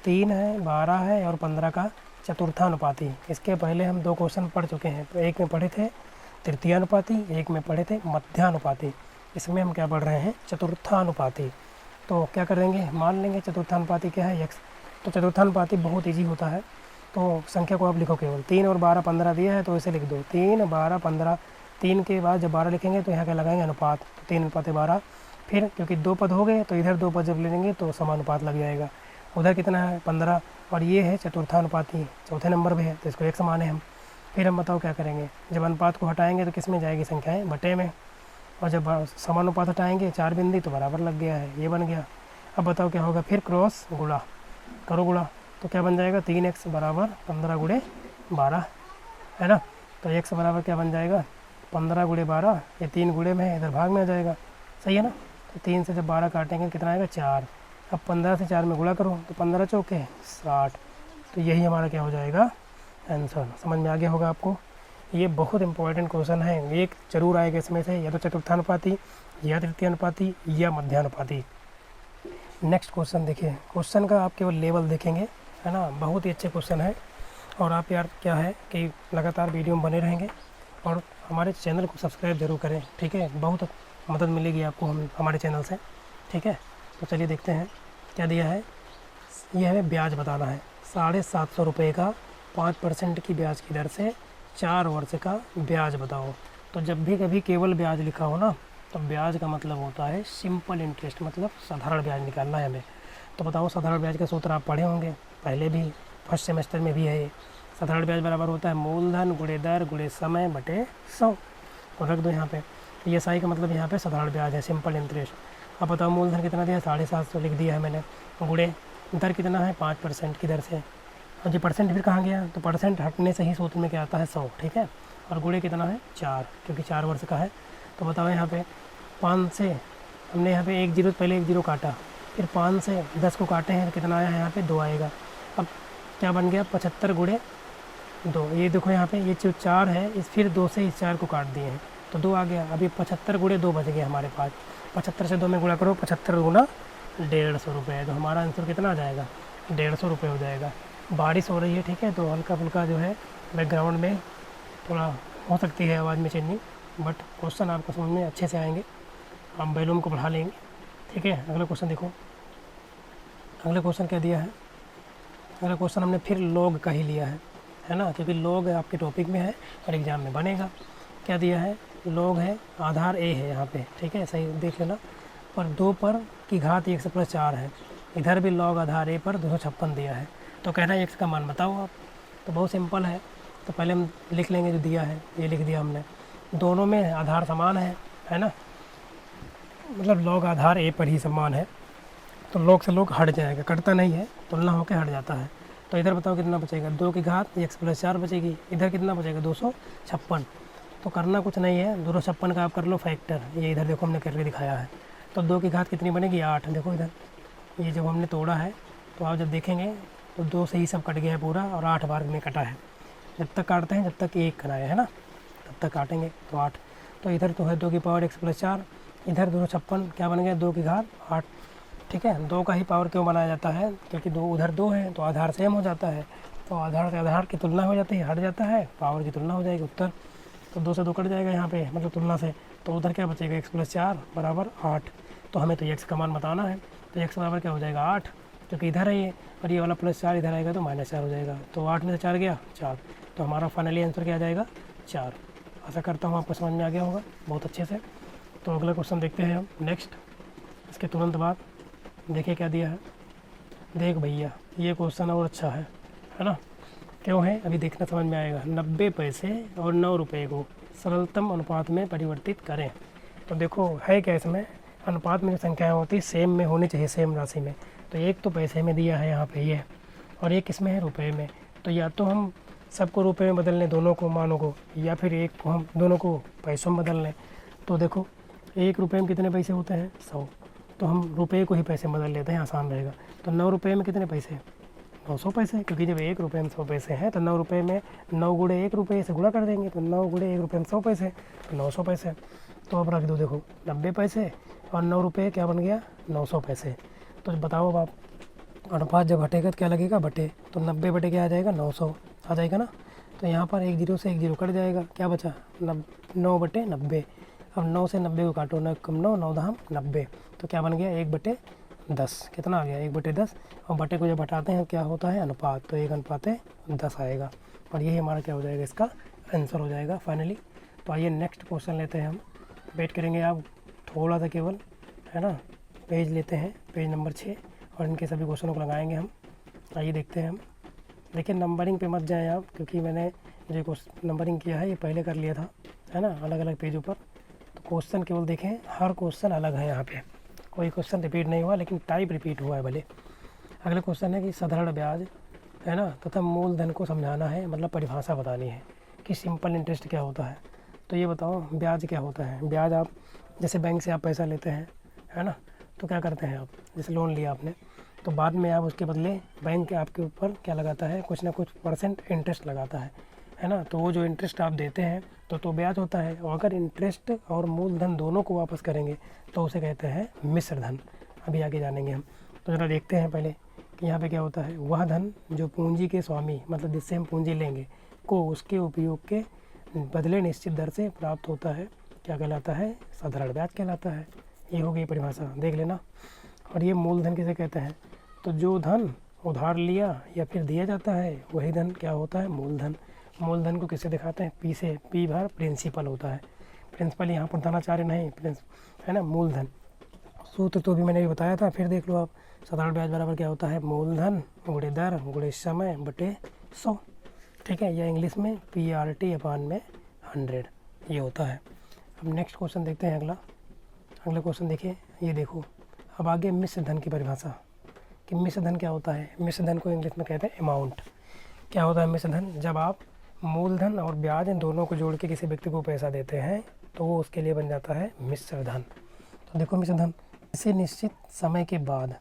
Speaker 1: 3 है, 12 है और 15 का चतुर्थानुपाती। इसके पहले हम 2 क्वेश्चन पढ़ चुके हैं, तो एक में पढ़े थे तृतीयानुपाती, एक में पढ़े थे मध्यानुपाती। इसमें हम क्या पढ़ रहे हैं, चतुर्थानुपाती। तो क्या करेंगे, मान लेंगे चतुर्थानुपाती क्या है, x। तो चतुर्थानुपाती बहुत ईजी होता है, तो संख्या को आप लिखो केवल 3 और 12 15 दिया है, तो इसे लिख दो 3 12 15। 3 के बाद जब 12 लिखेंगे तो यहाँ क्या लगाएंगे, अनुपात, तो 3 अनुपात 12। फिर क्योंकि 2 पद हो गए, तो इधर 2 पद जब ले लेंगे तो समानुपात लग जाएगा। उधर कितना है, 15, और ये है चतुर्थानुपाती, चौथे नंबर पे है, तो इसको 1 माने हम। फिर हम बताओ क्या करेंगे, जब अनुपात को हटाएंगे तो किस में जाएगी, संख्याएँ बटे में, और जब समानुपात हटाएंगे 4 बिंदी तो बराबर लग गया है, ये बन गया। अब बताओ क्या होगा, फिर क्रॉस गुणा करो, गुणा, तो क्या बन जाएगा, 3x बराबर 15 गुणे 12 है ना। तो x बराबर क्या बन जाएगा, 15 गुणे 12, ये 3 गुणे में है, इधर भाग में आ जाएगा, सही है ना। तो 3 से जब 12 काटेंगे कितना आएगा, 4। अब 15 से 4 में गुणा करो, तो 15 चौके 60। तो यही हमारा क्या हो जाएगा, आंसर। समझ में आ गया होगा आपको। ये बहुत इंपॉर्टेंट क्वेश्चन है, एक जरूर आएगा इसमें से, या तो चतुर्थानुपाती, या तृतीयानुपाती, या मध्यानुपाती। नेक्स्ट क्वेश्चन देखिए, क्वेश्चन का आप केवल लेवल देखेंगे, है ना, बहुत ही अच्छे क्वेश्चन है। और आप यार क्या है कि लगातार वीडियो में बने रहेंगे और हमारे चैनल को सब्सक्राइब जरूर करें, ठीक है, बहुत मदद मिलेगी आपको हमारे चैनल से। ठीक है, तो चलिए देखते हैं क्या दिया है। ये हमें ब्याज बताना है, 750 रुपये का 5% की ब्याज की दर से 4 वर्ष का ब्याज बताओ। तो जब भी कभी केवल ब्याज लिखा हो ना, तो ब्याज का मतलब होता है सिंपल इंटरेस्ट, मतलब साधारण ब्याज निकालना है हमें। तो बताओ, साधारण ब्याज का सूत्र आप पढ़े होंगे, पहले भी फर्स्ट सेमेस्टर में भी है ये। साधारण ब्याज बराबर होता है मूलधन गुणे दर गुणे समय बटे 100। तो रख दो यहाँ पे, तो ये SI का मतलब यहाँ पे साधारण ब्याज है, सिंपल इंटरेस्ट। अब बताओ मूलधन कितना दिया है, 750 लिख दिया है मैंने, गुणे दर कितना है, 5% की दर से। और जी परसेंट फिर कहाँ गया, तो परसेंट हटने से ही सूत्र में क्या आता है, 100, ठीक है। और गुणे कितना है, 4, क्योंकि 4 वर्ष का है। तो बताओ यहाँ पे 5 से हमने यहाँ पे 1 जीरो, पहले 1 जीरो काटा, फिर 5 से 10 को काटे हैं, तो कितना आया है, यहाँ पे 2 आएगा। अब क्या बन गया, 75 गुणे 2। ये देखो यहाँ पे, ये जो 4 है, इस फिर 2 से इस 4 को काट दिए हैं, तो 2 आ गया। अभी 75 गुणे 2 बच गए हमारे पास। 75 से 2 में गुणा करो, 75 गुना 150 रुपये, तो हमारा आंसर कितना आ जाएगा, 150 रुपये हो जाएगा। बारिश हो रही है, ठीक है, तो हल्का फुल्का जो है बैकग्राउंड में थोड़ा हो सकती है आवाज़ में चेंजिंग, बट क्वेश्चन आपको समझ में अच्छे से आएंगे, आप वॉल्यूम को बढ़ा लेंगे, ठीक है। अगला क्वेश्चन देखो, अगला क्वेश्चन क्या दिया है। अगला क्वेश्चन हमने फिर लॉग का ही लिया है ना, क्योंकि लॉग आपके टॉपिक में है और एग्ज़ाम में बनेगा। क्या दिया है, लॉग है, आधार a है यहाँ पे, ठीक है, सही देख लेना, और 2 पर की घात 1 से प्लस 4 है। इधर भी लॉग आधार a पर 256 दिया है। तो कहना है x का मान बताओ आप। तो बहुत सिंपल है, तो पहले हम लिख लेंगे जो दिया है, ये लिख दिया हमने। दोनों में आधार समान है ना, मतलब लॉग आधार a पर ही समान है, तो लॉग से लॉग हट जाएगा, कटता नहीं है, तुलना होकर हट जाता है। तो इधर बताओ कितना बचेगा, 2 की घात 1 प्लस 4 बचेगी। इधर कितना बचेगा, 256। तो करना कुछ नहीं है, 256 का आप कर लो फैक्टर, ये इधर देखो हमने करके दिखाया है। तो 2 की घात कितनी बनेगी, 8। देखो इधर ये जब हमने तोड़ा है, तो आप जब देखेंगे तो 2 से ही सब कट गया है पूरा, और 8 बार में कटा है। जब तक काटते हैं, जब तक 1 कराया है ना, तब तक काटेंगे, तो 8। तो इधर तो है 2 की पावर 1 प्लस 4, इधर 256 क्या बन गया, 2 की घात 8, ठीक है। 2 का ही पावर क्यों बनाया जाता है, क्योंकि 2 उधर 2 है, तो आधार सेम हो जाता है, तो आधार से आधार की तुलना हो जाती है, हट जाता है, पावर की तुलना हो जाएगी, उत्तर। तो 2 से 2 कट जाएगा यहाँ पे, मतलब तुलना से, तो उधर क्या बचेगा, x प्लस 4 बराबर 8। तो हमें तो x का मान बताना है, तो x बराबर क्या हो जाएगा, 8, क्योंकि इधर है ये, और ये वाला प्लस 4 इधर आएगा तो -4 हो जाएगा। तो 8 में से 4 गया 4, तो हमारा फाइनली आंसर क्या आ जाएगा, 4। आशा करता हूँ आपको समझ में आ गया होगा बहुत अच्छे से। तो अगला क्वेश्चन देखते हैं हम नेक्स्ट, इसके तुरंत बाद। देखिए क्या दिया है, देख भैया, ये क्वेश्चन और अच्छा है ना। क्यों है अभी देखना समझ में आएगा। 90 पैसे और 9 रुपये को सरलतम अनुपात में परिवर्तित करें। तो देखो है क्या, इसमें अनुपात में जो संख्याएँ होती है सेम में होनी चाहिए, सेम राशि में। तो एक तो पैसे में दिया है यहाँ पे ये, और एक इसमें है रुपए में। तो या तो हम सबको रुपए में बदल लें दोनों को मानों को, या फिर एक को हम दोनों को पैसों में बदल लें। तो देखो 1 रुपये में कितने पैसे होते हैं 100, तो हम रुपये को ही पैसे में बदल लेते हैं, आसान रहेगा। तो 9 रुपये में कितने पैसे 900 पैसे, क्योंकि जब 1 रुपये में 100 पैसे हैं तो 9 रुपये में 9 गुणे 1 रुपये से गुणा कर देंगे, तो 9 गुणे 1 रुपये में 100 पैसे, तो 900 पैसे। तो अब रख दो, देखो 90 पैसे और 9 रुपये क्या बन गया 900 पैसे। तो बताओ अब आप, अनुपात जब घटेगा तो क्या लगेगा बटे, तो 90 बटे क्या आ जाएगा 900 आ जाएगा ना। तो यहाँ पर 1 0 से 1 0 कट जाएगा, क्या बचा 9 बटे 90। अब 9 से 90 को काटो, 9 कम 9 9 दाम 90, तो क्या बन गया 1 बटे 10। कितना आ गया 1 बटे 10, और बटे को जब हटाते हैं क्या होता है अनुपात, तो 1 अनुपात 10 आएगा, और यही हमारा क्या हो जाएगा इसका आंसर हो जाएगा फाइनली। तो आइए नेक्स्ट क्वेश्चन लेते हैं हम, वेट करेंगे आप थोड़ा सा केवल, है ना। पेज लेते हैं, पेज नंबर 6, और इनके सभी क्वेश्चनों को लगाएंगे हम। आइए देखते हैं हम। देखिए नंबरिंग पे मत जाएं आप, क्योंकि मैंने जो नंबरिंग किया है ये पहले कर लिया था, है ना, अलग अलग पेजों पर। तो क्वेश्चन केवल देखें, हर क्वेश्चन अलग है, यहाँ पे कोई क्वेश्चन रिपीट नहीं हुआ, लेकिन टाइप रिपीट हुआ है भले। अगला क्वेश्चन है कि साधारण ब्याज, है ना, तथा मूलधन को समझाना है, मतलब परिभाषा बतानी है कि सिंपल इंटरेस्ट क्या होता है। तो ये बताओ ब्याज क्या होता है। ब्याज आप जैसे बैंक से आप पैसा लेते हैं, है ना, तो क्या करते हैं आप, जैसे लोन लिया आपने, तो बाद में आप उसके बदले बैंक आपके ऊपर क्या लगाता है, कुछ ना कुछ परसेंट इंटरेस्ट लगाता है ना। तो वो जो इंटरेस्ट आप देते हैं तो ब्याज होता है। और अगर इंटरेस्ट और मूलधन दोनों को वापस करेंगे तो उसे कहते हैं मिश्र धन। अभी आगे जानेंगे हम। तो ज़रा देखते हैं पहले कि यहाँ पे क्या होता है। वह धन जो पूंजी के स्वामी, मतलब जिससे हम पूंजी लेंगे, को उसके उपयोग के बदले निश्चित दर से प्राप्त होता है, क्या कहलाता है, साधारण ब्याज कहलाता है। ये हो गई परिभाषा, देख लेना। और ये मूलधन किसे कहते हैं, तो जो धन उधार लिया या फिर दिया जाता है वही धन क्या होता है, मूलधन। मूलधन को किसे दिखाते हैं, पी से, पी बार प्रिंसिपल होता है। प्रिंसिपल यहाँ पर धनाचार्य नहीं, है ना, मूलधन। सूत्र तो भी मैंने भी बताया था, फिर देख लो आप। साधारण ब्याज बराबर क्या होता है, मूलधन गुणे दर गुणे समय बटे 100, ठीक है, या इंग्लिश में PRT अपान में 100 ये होता है। अब नेक्स्ट क्वेश्चन देखते हैं। अगला क्वेश्चन देखिए, ये देखो। अब आगे मिश्र धन की परिभाषा कि मिश्र धन क्या होता है। मिश्र धन को इंग्लिश में कहते हैं अमाउंट। क्या होता है मिश्र धन, जब आप मूलधन और ब्याज इन दोनों को जोड़ के किसी व्यक्ति को पैसा देते हैं तो वो उसके लिए बन जाता है मिश्र धन। तो देखो मिश्र धन, किसी निश्चित समय के बाद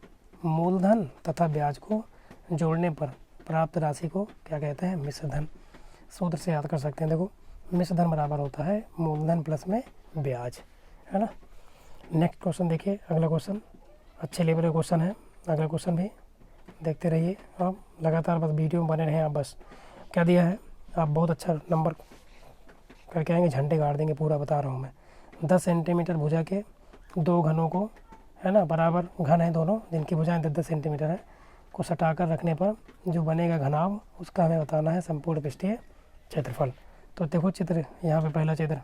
Speaker 1: मूलधन तथा ब्याज को जोड़ने पर प्राप्त राशि को क्या कहते हैं, मिश्र धन। सूत्र से याद कर सकते हैं। देखो मिश्र धन बराबर होता है मूलधन प्लस में ब्याज, है ना। नेक्स्ट क्वेश्चन देखिए। अगला क्वेश्चन अच्छे लेवल का क्वेश्चन है। अगला क्वेश्चन भी देखते रहिए आप, लगातार बस वीडियो में बने रहें आप। बस क्या दिया है, आप बहुत अच्छा नंबर करके आएंगे, झंडे गाड़ देंगे, पूरा बता रहा हूँ मैं। 10 सेंटीमीटर भुजा के 2 घनों को, है ना, बराबर घन है दोनों, जिनकी भुजाएं 10-10 सेंटीमीटर है, को सटाकर रखने पर जो बनेगा घनाभ, उसका हमें बताना है संपूर्ण पृष्ठीय क्षेत्रफल। तो देखो चित्र, यहाँ पे पहला चित्र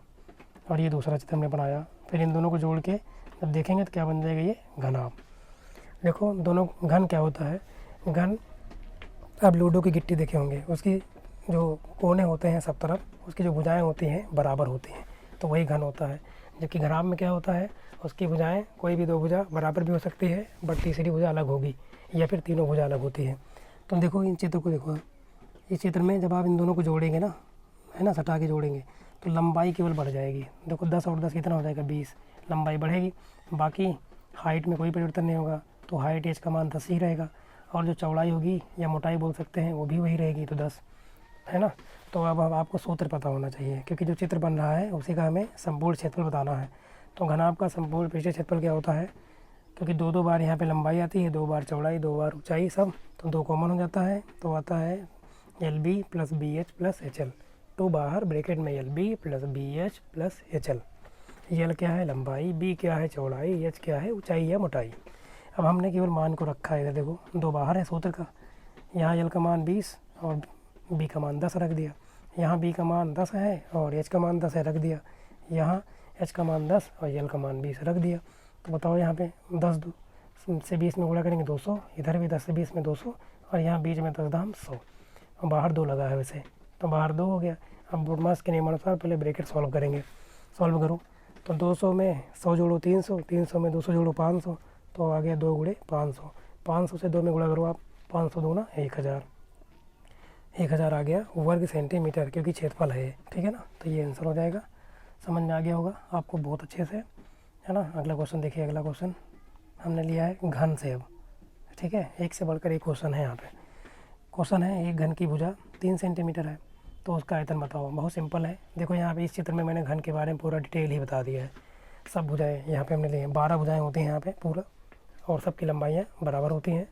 Speaker 1: और ये दूसरा चित्र हमने बनाया। फिर इन दोनों को जोड़ के जब देखेंगे तो क्या बन जाएगा, ये घनाभ। देखो दोनों, घन क्या होता है, घन आप लूडो की गिट्टी देखे होंगे, उसकी जो कोने होते हैं सब तरफ, उसकी जो भुजाएं होती हैं बराबर होती हैं, तो वही घन होता है। जबकि घनाभ में क्या होता है, उसकी भुजाएं कोई भी 2 भुजा बराबर भी हो सकती है, बट तीसरी भुजा अलग होगी, या फिर तीनों भुजा अलग होती है। तो देखो इन चित्र को देखो, इस चित्र में जब आप इन दोनों को जोड़ेंगे ना, है ना, सटा के जोड़ेंगे, तो लंबाई केवल बढ़ जाएगी। देखो 10 और 10 कितना हो जाएगा, 20, लंबाई बढ़ेगी। बाकी हाइट में कोई परिवर्तन नहीं होगा, तो हाइट एज का मान 10 ही रहेगा, और जो चौड़ाई होगी या मोटाई बोल सकते हैं वो भी वही रहेगी, तो 10, है ना। तो अब आपको सूत्र पता होना चाहिए, क्योंकि जो चित्र बन रहा है उसी का हमें संपूर्ण क्षेत्रफल बताना है। तो घनाभ का संपूर्ण पृष्ठीय क्षेत्रफल क्या होता है, क्योंकि 2-2 बार यहाँ पे लंबाई आती है, 2 बार चौड़ाई, 2 बार ऊंचाई, सब तो 2 कॉमन हो जाता है, तो आता है LB + BH + HL। तो बाहर ब्रैकेट में LB + BH + HL। L क्या है, लंबाई, B क्या है, चौड़ाई, H क्या है, ऊंचाई या मोटाई। अब हमने केवल मान को रखा है, इधर देखो 2 बाहर है सूत्र का। यहाँ L का मान 20 और B का मान 10 रख दिया। यहाँ B का मान 10 है और H का मान 10 है, रख दिया। यहाँ H का मान 10 और L का मान 20 रख दिया। तो बताओ यहाँ पे 10 से 20 में गुणा करेंगे 200, इधर भी 10 से 20 में 200, और यहाँ बीच में 10 दाम 100, और बाहर 2 लगा है वैसे, तो बाहर 2 हो गया। अब ब्रोडमास के नियमानुसार पहले ब्रैकेट सॉल्व करेंगे। सॉल्व करूँ तो 200 में 100 जोड़ो 300, 300 में 200 जोड़ो 500, तो आ गया 2 गुणे 500। 500 से 2 में गुणा करो आप, 500 दूना 1000, 1000 आ गया वर्ग सेंटीमीटर, क्योंकि क्षेत्रफल है, ठीक है ना। तो ये आंसर हो जाएगा। समझ में आ गया होगा आपको बहुत अच्छे से, है ना। अगला क्वेश्चन देखिए। अगला क्वेश्चन हमने लिया है घन से अब, ठीक है। एक से बढ़कर एक क्वेश्चन है यहाँ पे। क्वेश्चन है एक घन की भुजा 3 सेंटीमीटर है, तो उसका आयतन बताओ। बहुत सिंपल है। देखो यहाँ पे इस चित्र में मैंने घन के बारे में पूरा डिटेल ही बता दिया है। सब भुजाएं यहाँ पे हमने लिए हैं, 12 भुजाएं होती हैं यहाँ पे पूरा, और सबकी लंबाइयाँ बराबर होती हैं।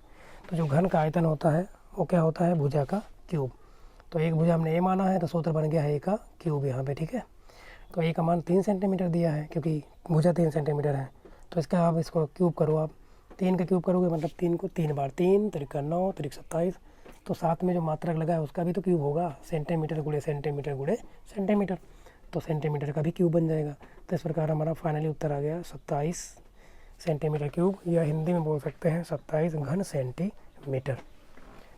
Speaker 1: तो जो घन का आयतन होता है वो क्या होता है, भुजा का क्यूब। तो एक भुजा हमने ए माना है, तो सूत्र बन गया है ए का क्यूब यहाँ पे, ठीक है। तो ए का मान 3 सेंटीमीटर दिया है, क्योंकि भुजा 3 सेंटीमीटर है। तो इसका आप इसको क्यूब करो, आप 3 का क्यूब करोगे मतलब 3 को 3 बार, 3 त्रिका 9 त्रिक 27, तो साथ में जो मात्रक लगा है उसका भी तो क्यूब होगा, सेंटीमीटर गुणे सेंटीमीटर गुणे सेंटीमीटर, तो सेंटीमीटर का भी क्यूब बन जाएगा। तो इस प्रकार हमारा फाइनली उत्तर आ गया 27 सेंटीमीटर क्यूब, या हिंदी में बोल सकते हैं 27 घन सेंटीमीटर।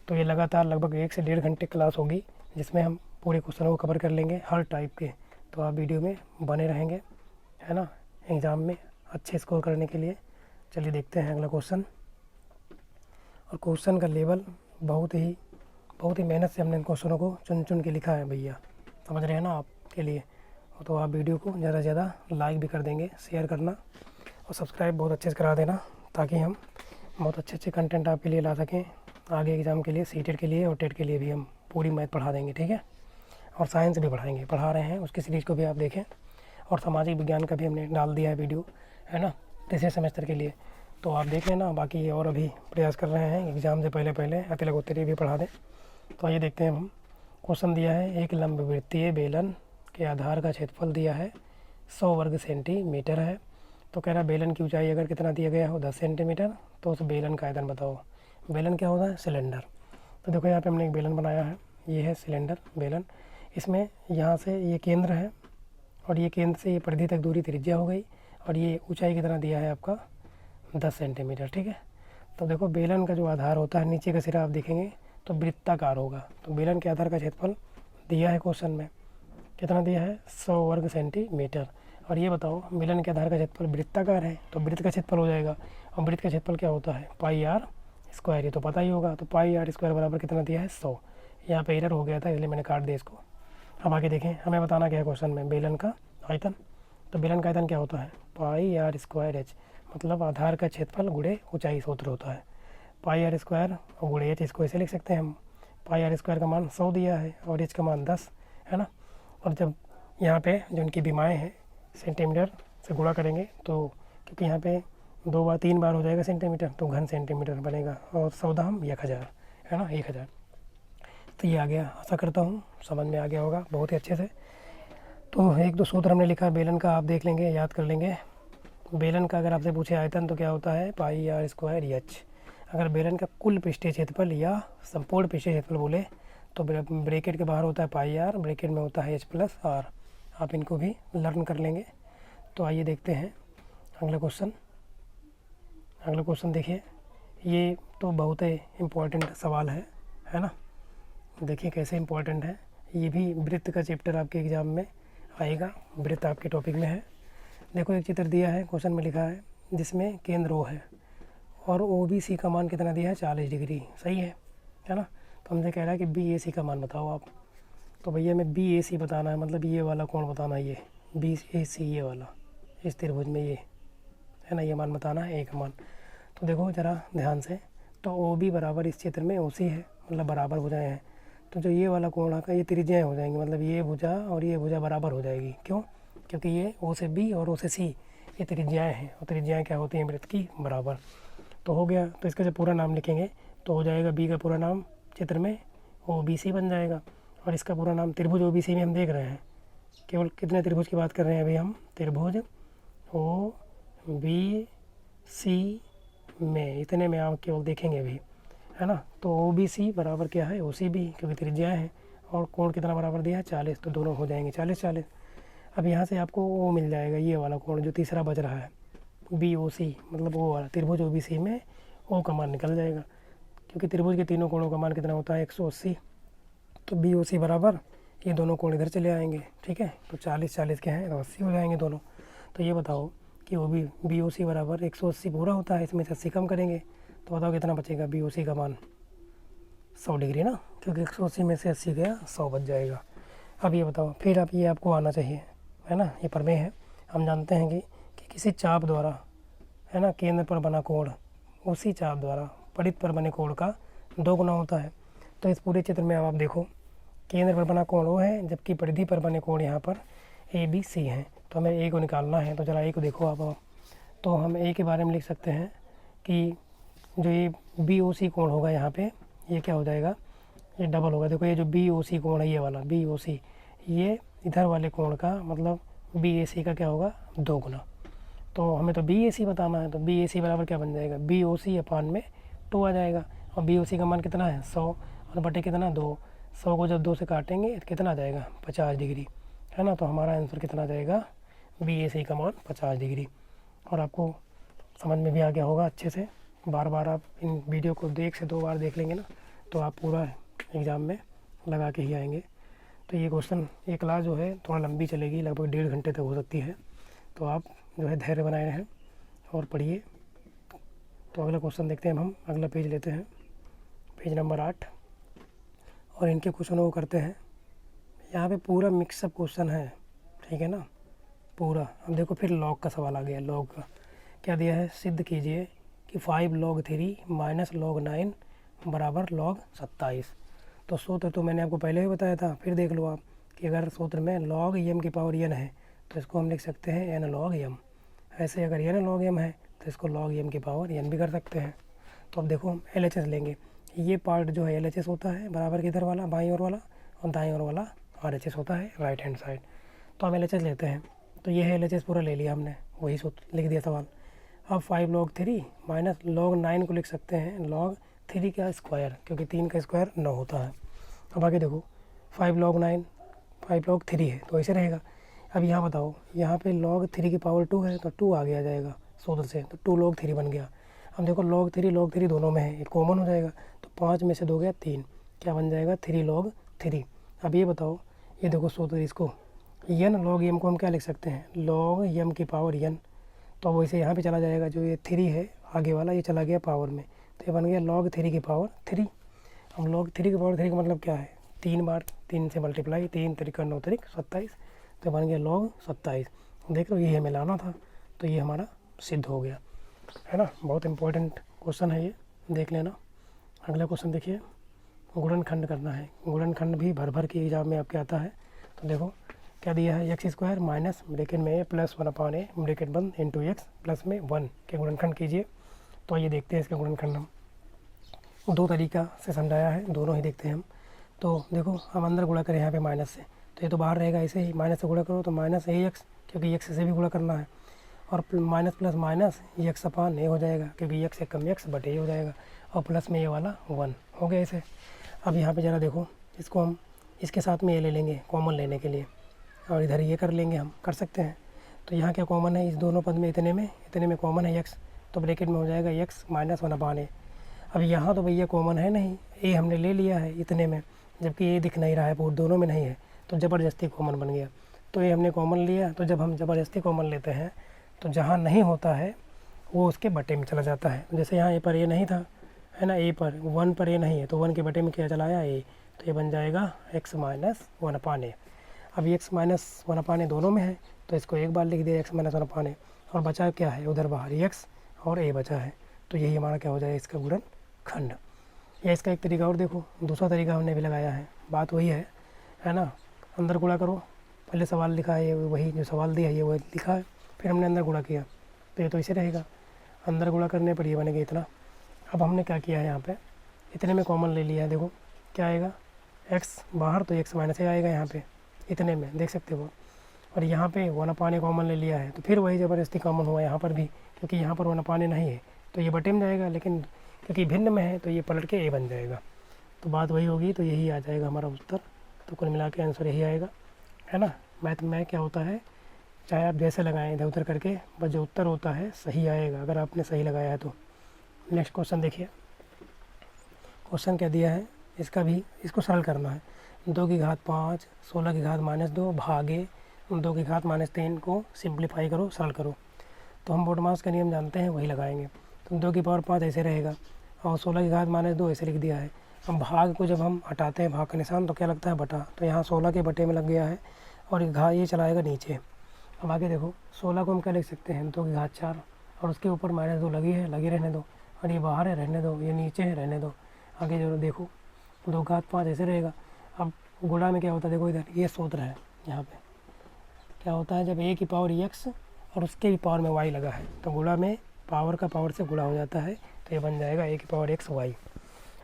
Speaker 1: तो ये लगातार लगभग 1 से 1.5 घंटे क्लास होगी, जिसमें हम पूरे क्वेश्चनों को कवर कर लेंगे हर टाइप के। तो आप वीडियो में बने रहेंगे, है ना, एग्ज़ाम में अच्छे स्कोर करने के लिए। चलिए देखते हैं अगला क्वेश्चन। और क्वेश्चन का लेवल बहुत ही मेहनत से हमने इन क्वेश्चनों को चुन चुन के लिखा है भैया, समझ रहे हैं ना, आपके लिए। तो आप वीडियो को ज़्यादा से ज़्यादा लाइक भी कर देंगे, शेयर करना और सब्सक्राइब बहुत अच्छे से करा देना, ताकि हम बहुत अच्छे कंटेंट आपके लिए ला सकें आगे एग्ज़ाम के लिए, सीटेट के लिए और टेट के लिए भी हम पूरी मैथ पढ़ा देंगे, ठीक है। और साइंस भी पढ़ा रहे हैं, उसकी सीरीज़ को भी आप देखें। और सामाजिक विज्ञान का भी हमने डाल दिया है वीडियो, है ना, तीसरे सेमेस्टर के लिए, तो आप देख लेना। बाकी और अभी प्रयास कर रहे हैं एग्ज़ाम से पहले अतिलकोत्तरी भी पढ़ा दें। तो आइए देखते हैं हम। क्वेश्चन दिया है एक लंबवृत्तीय बेलन के आधार का क्षेत्रफल दिया है 100 वर्ग सेंटीमीटर है। तो कह रहा है बेलन की ऊंचाई अगर कितना दिया गया हो 10 सेंटीमीटर, तो उस बेलन का आयतन बताओ। बेलन क्या होता है, सिलेंडर। तो देखो यहाँ पे हमने एक बेलन बनाया है, ये है सिलेंडर बेलन। इसमें यहाँ से ये केंद्र है, और ये केंद्र से ये परिधि तक दूरी त्रिज्या हो गई, और ये ऊंचाई कितना दिया है आपका 10 सेंटीमीटर, ठीक है। तो देखो बेलन का जो आधार होता है, नीचे का सिरा आप देखेंगे तो वृत्ताकार होगा। तो बेलन के आधार का क्षेत्रफल दिया है क्वेश्चन में, कितना दिया है 100 वर्ग सेंटीमीटर। और ये बताओ बेलन के आधार का क्षेत्रफल वृत्ताकार है, तो वृत्त का क्षेत्रफल हो जाएगा। और वृत्त का क्षेत्रफल क्या होता है, पाई आर स्क्वायर, ये तो पता ही होगा। तो पाई आर स्क्वायर बराबर कितना दिया है 100। यहाँ पे एरर हो गया था, इसलिए मैंने काट दिया इसको। अब आगे देखें, हमें बताना क्या है क्वेश्चन में, बेलन का आयतन। तो बेलन का आयतन क्या होता है, पाई आर स्क्वायर एच, मतलब आधार का क्षेत्रफल गुणे ऊंचाई सूत्र होता है। पाई आर स्क्वायर और गुणे एच, इसको ऐसे लिख सकते हैं हम। पाई आर स्क्वायर का मान 100 दिया है और एच का मान 10 है ना। और जब यहाँ पे जो उनकी विमाएँ हैं सेंटीमीटर से गुणा करेंगे, तो क्योंकि यहाँ पे 2 बार 3 बार हो जाएगा सेंटीमीटर, तो घन सेंटीमीटर बनेगा। और 100 दाम 1000 है ना, 1000। तो ये आ गया, आशा करता हूँ समझ में आ गया होगा बहुत ही अच्छे से। तो एक दो सूत्र हमने लिखा है बेलन का, आप देख लेंगे, याद कर लेंगे। बेलन का अगर आपसे पूछे आयतन तो क्या होता है, पाई आर स्क्वायर एच। अगर बेलन का कुल पृष्ठीय क्षेत्रफल या संपूर्ण पृष्ठीय क्षेत्रफल बोले तो ब्रैकेट के बाहर होता है पाई आर, ब्रैकेट में होता है एच प्लस आर। आप इनको भी लर्न कर लेंगे। तो आइए देखते हैं अगला क्वेश्चन। अगला क्वेश्चन देखिए, ये तो बहुत ही इम्पोर्टेंट सवाल है ना। देखिए कैसे इम्पोर्टेंट है। ये भी वृत्त का चैप्टर आपके एग्ज़ाम में आएगा, वृत्त आपके टॉपिक में है। देखो एक चित्र दिया है, क्वेश्चन में लिखा है जिसमें केंद्र ओ है और ओ बी सी का मान कितना दिया है 40 डिग्री, सही है ना। तो हमसे कह रहा है कि बी ए सी का मान बताओ आप। तो भैया मैं बी ए सी बताना है, मतलब ये वाला कोण बताना है, ये बी ए सी, ये वाला इस त्रिभुज में ये है ना, ये मान बताना है, एक मान। तो देखो ज़रा ध्यान से, तो ओ बी बराबर इस क्षेत्र में ओ सी है, मतलब बराबर भुजाएं हैं। तो जो ये वाला कोण का ये त्रिज्याएं हो जाएंगी, मतलब ये भुजा और ये भुजा बराबर हो जाएगी। क्यों, क्योंकि ये ओ से बी और ओ से सी ये त्रिज्याएं हैं, और त्रिज्याएं क्या होती हैं, वृत्त की बराबर। तो हो गया। तो इसका जब पूरा नाम लिखेंगे तो हो जाएगा बी का पूरा नाम चित्र में ओ बी सी बन जाएगा, और इसका पूरा नाम त्रिभुज ओ बी सी में हम देख रहे हैं। केवल कितने त्रिभुज की बात कर रहे हैं अभी हम, त्रिभुज ओ बी सी में, इतने में आप केवल देखेंगे अभी, है ना। तो ओ बी सी बराबर क्या है, ओ सी बी, क्योंकि त्रिज्याएं हैं। और कोण कितना बराबर दिया है 40, तो दोनों हो जाएंगे 40-40। अब यहाँ से आपको ओ मिल जाएगा, ये वाला कोण जो तीसरा बच रहा है बी ओ सी, मतलब ओ वाला त्रिभुज ओ बी सी में ओ का मान निकल जाएगा, क्योंकि त्रिभुज के तीनों कोणों का मान कितना होता है 180। तो बी ओ सी बराबर ये दोनों कोण इधर चले आएंगे, ठीक है। तो 40-40 के हैं तो 80 हो जाएंगे दोनों। तो ये बताओ कि वो भी बी ओ सी बराबर 180 पूरा होता है, इसमें से 80 कम करेंगे तो बताओ कितना बचेगा। बी ओ सी का मान 100 डिग्री ना, क्योंकि 180 में से 80 गया 100 बच जाएगा। अब ये बताओ, फिर अब ये आपको आना चाहिए, है ना। ये प्रमेय है, हम जानते हैं कि किसी चाप द्वारा, है ना, केंद्र पर बना कोण उसी चाप द्वारा परिध पर बने कोण का 2 गुना होता है। तो इस पूरे चित्र में अब आप देखो, केंद्र पर बना कोण वो है, जबकि परिधि पर बने कोण यहाँ पर ए बी सी हैं। तो हमें ए को निकालना है, तो जरा ए को देखो आप। तो हम ए के बारे में लिख सकते हैं कि जो ये बी ओ सी कोण होगा यहाँ पे, ये क्या हो जाएगा, ये डबल होगा। देखो ये जो बी ओ सी कोण है, ये वाला बी ओ सी, ये इधर वाले कोण का मतलब बी ए सी का क्या होगा, 2 गुना। तो हमें तो बी ए सी बताना है, तो बी ए सी बराबर क्या बन जाएगा, बी ओ सी अपान में 2 आ जाएगा। और बी ओ सी का मान कितना है, 100, और बटे कितना 2। 100 को जब 2 से काटेंगे तो कितना आ जाएगा, 50 डिग्री, है ना। तो हमारा आंसर कितना आ जाएगा, बी ए सी का मान 50 डिग्री। और आपको समझ में भी आ गया होगा अच्छे से। बार बार आप इन वीडियो को 1 से 2 बार देख लेंगे ना, तो आप पूरा एग्ज़ाम में लगा के ही आएंगे। तो ये क्वेश्चन, ये क्लास जो है थोड़ा लंबी चलेगी, लगभग 1.5 घंटे तक हो सकती है। तो आप जो है धैर्य बनाए रहें और पढ़िए। तो अगला क्वेश्चन देखते हैं हम, अगला पेज लेते हैं, पेज नंबर 8, और इनके क्वेश्चनों को करते हैं। यहाँ पे पूरा मिक्सअप क्वेश्चन है, ठीक है ना, पूरा। अब देखो फिर लॉग का सवाल आ गया। लॉग का क्या दिया है, सिद्ध कीजिए कि 5 log 3 माइनस log 9 बराबर log 27। तो सूत्र तो मैंने आपको पहले ही बताया था, फिर देख लो आप कि अगर सूत्र में log m की पावर n है तो इसको हम लिख सकते हैं n log m। ऐसे अगर n log m है तो इसको log m की पावर n भी कर सकते हैं। तो अब देखो हम LHS लेंगे। ये पार्ट जो है LHS होता है बराबर के इधर वाला बाईं ओर वाला, और दाईं ओर वाला RHS होता है राइट हैंड साइड। तो हम LHS लेते हैं। तो ये है LHS पूरा ले लिया हमने, वही सूत्र लिख दिया सवाल। अब 5 log 3 माइनस log 9 को लिख सकते हैं log 3 का स्क्वायर, क्योंकि 3 का स्क्वायर 9 होता है। अब आगे देखो 5 log 9 5 log 3 है तो ऐसे रहेगा। अब यहाँ बताओ, यहाँ पे log 3 की पावर 2 है तो 2 आगे आ जाएगा सूत्र से, तो 2 log 3 बन गया। अब देखो log 3 दोनों में है, ये कॉमन हो जाएगा, तो 5 में से 2 गया 3, क्या बन जाएगा 3 log 3। अब ये बताओ, ये देखो सूत्र, इसको n log m को हम क्या लिख सकते हैं, log m की पावर n। तो वैसे यहाँ पे चला जाएगा, जो ये 3 है आगे वाला ये चला गया पावर में, तो ये बन गया log 3 की पावर 3। हम log 3 की पावर 3 का मतलब क्या है, 3 बार 3 से मल्टीप्लाई, 3 3 9 3 27, तो बन गया log 27। देख लो ये हमें लाना था, तो ये हमारा सिद्ध हो गया, है ना। बहुत इंपॉर्टेंट क्वेश्चन है ये, देख लेना। अगला क्वेश्चन देखिए, गुणनखंड करना है। गुणनखंड भी भर भर के एग्जाम में आपके आता है। तो देखो क्या दिया है, एक्स स्क्वायर माइनस ब्रैकेट में ए प्लस 1 अपान ए ब्रैकेट बंद इंटू एक्स प्लस में 1 के गुणनखंड कीजिए। तो ये देखते हैं इसका गुणनखंड हम 2 तरीका से समझाया है, दोनों ही देखते हैं हम। तो देखो हम अंदर गुणा करें यहाँ पे माइनस से, तो ये तो बाहर रहेगा, ऐसे ही माइनस से गुणा करो तो माइनस ए एक्स, क्योंकि एक्स से भी गुणा करना है, और माइनस प्लस माइनस एक्स अपान ए हो जाएगा, क्योंकि एक्स से कम एक्स बटे ए हो जाएगा, और प्लस में ये वाला 1 हो गया ऐसे। अब यहाँ पे ज़रा देखो, इसको हम इसके साथ में ये ले लेंगे कॉमन लेने के लिए, और इधर ये कर लेंगे, हम कर सकते हैं। तो यहाँ क्या कॉमन है, इस दोनों पद में इतने में कॉमन है एक्स, तो ब्रैकेट में हो जाएगा एक्स माइनस 1 अपान ए। अब यहाँ तो भैया कॉमन है नहीं, ए हमने ले लिया है इतने में, जबकि ये दिख नहीं रहा है, पूरे दोनों में नहीं है, तो ज़बरदस्ती कॉमन बन गया। तो ये हमने कॉमन लिया, तो जब हम ज़बरदस्ती कॉमन लेते हैं तो जहाँ नहीं होता है वो उसके बटे में चला जाता है। जैसे यहाँ ए पर ए नहीं था, है ना, ए पर 1 पर ए नहीं है, तो 1 के बटे में क्या चला आया ए, तो ये बन जाएगा एक्स माइनस 1 अपान ए। अब एक्स माइनस 1 अपान ए दोनों में है, तो इसको एक बार लिख दिया एक्स माइनस 1 अपान ए, और बचा क्या है उधर बाहर एक्स और ए बचा है, तो यही हमारा क्या हो जाएगा इसका गुणनखंड। या इसका एक तरीका और देखो, दूसरा तरीका हमने भी लगाया है, बात वही है ना। अंदर गुणा करो, पहले सवाल लिखा है वही जो सवाल दिया है ये वही लिखा है, फिर हमने अंदर गुणा किया, तो ये तो इसे रहेगा, अंदर गुणा करने पर ये बनेगा इतना। अब हमने क्या किया है, यहाँ पे इतने में कॉमन ले लिया है, देखो क्या आएगा एक्स बाहर, तो एक्स माइनस ए आएगा यहाँ पे इतने में, देख सकते हो। और यहाँ पे 1 अपान ए कॉमन ले लिया है, तो फिर वही ज़बरदस्ती कॉमन हुआ यहाँ पर भी, क्योंकि यहाँ पर 1 अपान ए नहीं है, तो ये बटे में जाएगा, लेकिन क्योंकि भिन्न में है तो ये पलट के ए बन जाएगा, तो बात वही होगी, तो यही आ जाएगा हमारा उत्तर। तो कुल मिला के आंसर यही आएगा, है ना। मैथ में क्या होता है, चाहे आप जैसे लगाएं इधर उधर करके, बस जो उत्तर होता है सही आएगा, अगर आपने सही लगाया है तो। नेक्स्ट क्वेश्चन देखिए, क्वेश्चन क्या दिया है, इसका भी इसको सरल करना है। 2 की घात 5, 16 की घात -2 भागे 2 की घात -3 को सिंप्लीफाई करो, सरल करो। तो हम बोडमास का नियम जानते हैं, वही लगाएंगे। तो 2 की पावर 5 ऐसे रहेगा और 16 की घात -2 ऐसे लिख दिया है। अब भाग को जब हम हटाते हैं, भाग का निशान, तो क्या लगता है बटा, तो यहाँ 16 के बटे में लग गया है और ये चलाएगा नीचे। अब आगे देखो 16 को हम क्या लिख सकते हैं, 2 की घात 4 और उसके ऊपर -2 लगी है, लगी रहने दो, और ये बाहर है रहने दो, ये नीचे है रहने दो। आगे जो देखो 2 घात 5 ऐसे रहेगा। अब गुणा में क्या होता है, देखो इधर ये सूत्र है, यहाँ पे क्या होता है, जब a की पावर x और उसके भी पावर में y लगा है तो गुणा में पावर का पावर से गुणा हो जाता है, तो ये बन जाएगा a की पावर x y।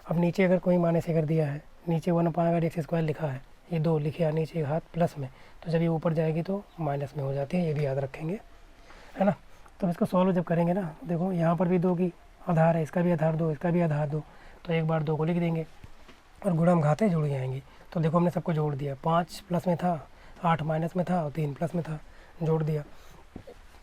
Speaker 1: अब नीचे अगर कोई मान ऐसे कर दिया है, नीचे 1/x² लिखा है, ये 2 लिखे नीचे हाथ प्लस में, तो जब ये ऊपर जाएगी तो माइनस में हो जाती है, ये भी याद रखेंगे, है ना। तो इसको सॉल्व जब करेंगे ना, देखो यहाँ पर भी 2 की आधार है, इसका भी आधार 2, इसका भी आधार 2, तो एक बार 2 को लिख देंगे और गुणा में घाते जुड़ जाएंगी। तो देखो हमने सबको जोड़ दिया, 5 प्लस में था, 8 माइनस में था और 3 प्लस में था, जोड़ दिया।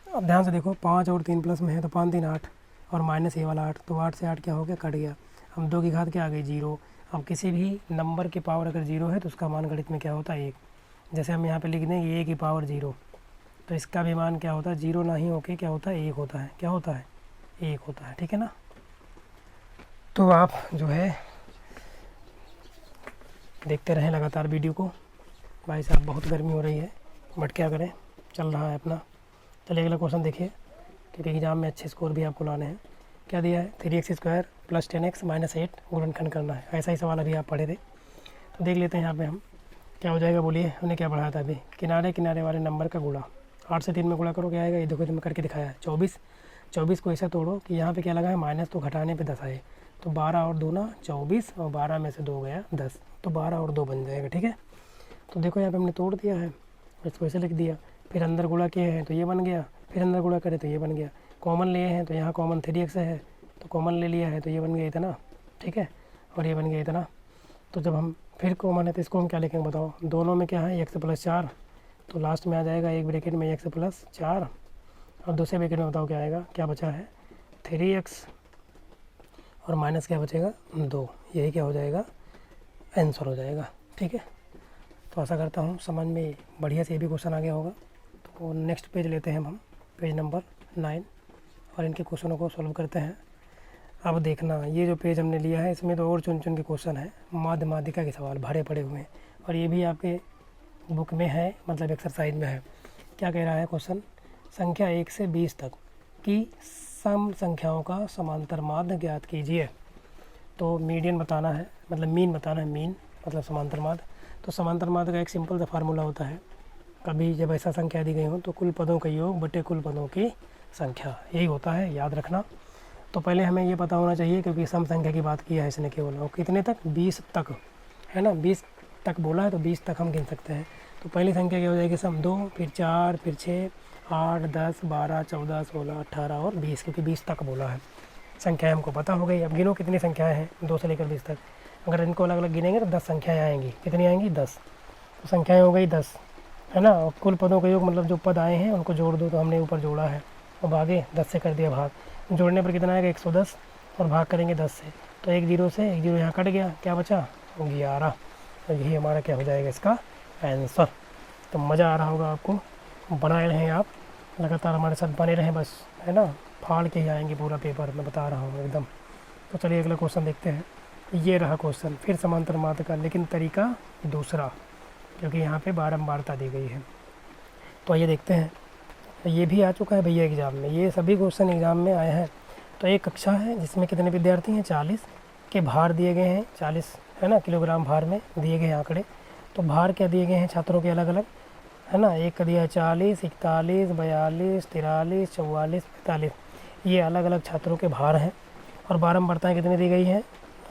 Speaker 1: अब ध्यान से देखो 5 और 3 प्लस में है तो 5 3 8 और माइनस ये वाला 8, तो 8 से 8 क्या हो गया, कट गया। हम 2 की घात क्या आ गई, 0। अब किसी भी नंबर की पावर अगर 0 है तो उसका मान गणित में क्या होता है, 1। जैसे हम यहाँ पे लिख देंगे a की पावर 0, तो इसका भी मान क्या होता है, 0 नहीं होके क्या होता है, 1 होता है। क्या होता है, 1 होता है, ठीक है ना। तो आप जो है देखते रहें लगातार वीडियो को। भाई साहब बहुत गर्मी हो रही है, बट क्या करें, चल रहा है अपना। चलिए अगला क्वेश्चन देखिए, क्योंकि एग्जाम में अच्छे स्कोर भी आपको लाने हैं। क्या दिया है, 3x² + 10x - 8 गुणनखंड करना है। ऐसा ही सवाल अभी आप पढ़े थे, तो देख लेते हैं यहाँ पे हम क्या हो जाएगा। बोलिए हमने क्या पढ़ा था अभी, किनारे किनारे वाले नंबर का गुणा। 8 से 3 में गुणा करो, क्या आएगा, ये देखो जो मैं करके दिखाया है, 24। 24 को ऐसा तोड़ो कि यहाँ पे क्या लगा है, माइनस, तो घटाने पे 10 आए, तो 12 और 2 ना 24 और 12 में से 2 गया 10, तो 12 और 2 बन जाएगा, ठीक है। तो देखो यहाँ पे हमने तोड़ दिया है, इसको ऐसे लिख दिया, फिर अंदर गुणा किए हैं तो ये बन गया, फिर अंदर गुणा करें तो ये बन गया। कॉमन लिए हैं तो यहाँ कॉमन 3x है, तो कॉमन ले लिया है तो ये बन गया इतना, ठीक है, और ये बन गया इतना। तो जब हम फिर कॉमन है तो इसको हम क्या लिखेंगे बताओ, दोनों में क्या है, x + 4, तो लास्ट में आ जाएगा एक ब्रैकेट में x + 4 और दूसरे ब्रैकेट में बताओ क्या आएगा, क्या बचा है 3x और माइनस क्या बचेगा 2। यही क्या हो जाएगा, आंसर हो जाएगा, ठीक है। तो आशा करता हूँ समझ में बढ़िया से ये भी क्वेश्चन आ गया होगा। तो नेक्स्ट पेज लेते हैं हम, पेज नंबर 9, और इनके क्वेश्चनों को सॉल्व करते हैं। अब देखना ये जो पेज हमने लिया है इसमें तो और चुन चुन के क्वेश्चन है, माध्यमिका के सवाल भरे पड़े हुए हैं, और ये भी आपके बुक में है, मतलब एक्सरसाइज में है। क्या कह रहा है क्वेश्चन, संख्या 1 से 20 तक की सम संख्याओं का समांतर माध्य ज्ञात कीजिए। तो मीडियन बताना है, मतलब मीन बताना है, मीन मतलब समांतर माध्य। तो समांतर माध्य का एक सिंपल सा फार्मूला होता है, कभी जब ऐसा संख्या दी गई हो तो कुल पदों का योग बटे कुल पदों की संख्या, यही होता है, याद रखना। तो पहले हमें ये पता होना चाहिए, क्योंकि सम संख्या की बात की है इसने केवल, और कितने तक, 20 तक, है ना, 20 तक बोला है तो 20 तक हम गिन सकते हैं। तो पहली संख्या क्या हो जाएगी, सम 2, फिर 4, फिर 6, 8, 10, 12, 14, 16, 18 और 20, क्योंकि 20 तक बोला है। संख्याएँ हमको पता हो गई। अब गिनो कितनी संख्याएँ हैं 2 से लेकर 20 तक। अगर इनको अलग अलग गिनेंगे तो 10 संख्याएँ आएंगी। कितनी आएंगी, 10। तो संख्याएँ हो गई 10, है ना। और कुल पदों का योग मतलब जो पद आए हैं उनको जोड़ दो, तो हमने ऊपर जोड़ा है, और आगे 10 से कर दिया भाग। जोड़ने पर कितना आएगा, 110, और भाग करेंगे 10 से, तो 1 0 से 1 0 यहाँ कट गया, क्या बचा 11। तो यही हमारा क्या हो जाएगा इसका आंसर। तो मज़ा आ रहा होगा आपको, बनाए रहें आप, लगातार हमारे साथ बने रहें बस, है ना, फाड़ के ही आएंगे पूरा पेपर, मैं बता रहा हूँ एकदम। तो चलिए अगला क्वेश्चन देखते हैं। ये रहा क्वेश्चन, फिर समांतर माध्य का, लेकिन तरीका दूसरा, क्योंकि यहाँ पे बारंबारता दी गई है। तो ये देखते हैं, ये भी आ चुका है भैया एग्ज़ाम में, ये सभी क्वेश्चन एग्ज़ाम में आए हैं। तो एक कक्षा है जिसमें कितने विद्यार्थी हैं, 40 के भार दिए गए हैं, 40 है ना किलोग्राम भार में दिए गए आंकड़े। तो भार क्या दिए गए हैं छात्रों के अलग अलग, है ना। एक का दिया है 40, 41, 42, 43, 44, 45, ये अलग अलग छात्रों के भार हैं। और बारंबारताएँ कितनी दी गई हैं,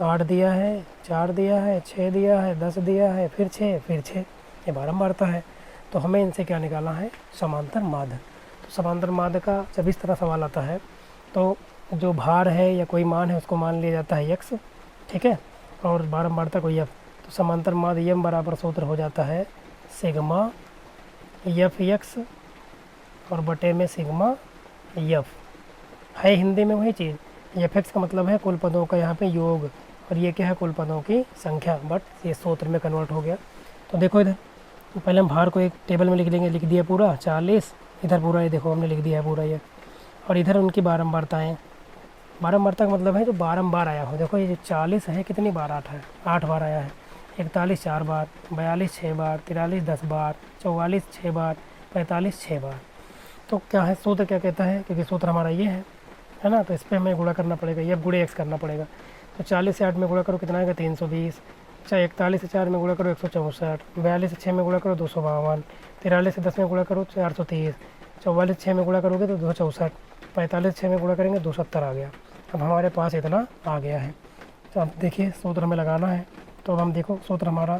Speaker 1: 8 दिया है, 4 दिया है, 6 दिया है, 10 दिया है, फिर 6, फिर 6, ये बारंबारता है। तो हमें इनसे क्या निकालना है, समांतर माध्य। तो समांतर माध्य का जब इस तरह सवाल आता है तो जो भार है या कोई मान है उसको मान लिया जाता है x, ठीक है, और बारंबारता को f। तो समांतर माध्य m बराबर सूत्र हो जाता है सिग्मा f(x) और बटे में सिग्मा f। है हिंदी में वही चीज़, f(x) का मतलब है कुल पदों का यहाँ पे योग, और ये क्या है, कुल पदों की संख्या, बट ये सूत्र में कन्वर्ट हो गया। तो देखो इधर पहले हम भार को एक टेबल में लिख देंगे, लिख दिया पूरा 40, इधर पूरा ये देखो हमने लिख दिया है पूरा ये, और इधर उनकी बारंबारताएँ। बारंबारता का मतलब है जो बारंबार आया हो। देखो ये जो 40 है कितनी बार 8 है, 8 बार आया है। 41 4 बार, 42 6 बार, 43 10 बार, 44 6 बार, 45 6 बार। तो क्या है सूत्र क्या कहता है, क्योंकि सूत्र हमारा ये है ना, तो इस पर हमें गुणा करना पड़ेगा, ये गुणे x करना पड़ेगा। तो 40 से 8 में गुणा करो कितना आएगा 320, 41 से 4 में गुणा करो 164, 42 से 6 में गुणा करो 252, 43 से 10 में गुणा करो 430, 44 से 6 में गुणा करोगे तो 264, 45 से 6 में गुणा करेंगे 270 आ गया। अब हमारे पास इतना आ गया है। तो अब देखिए सूत्र हमें लगाना है। तो अब हम देखो सूत्र हमारा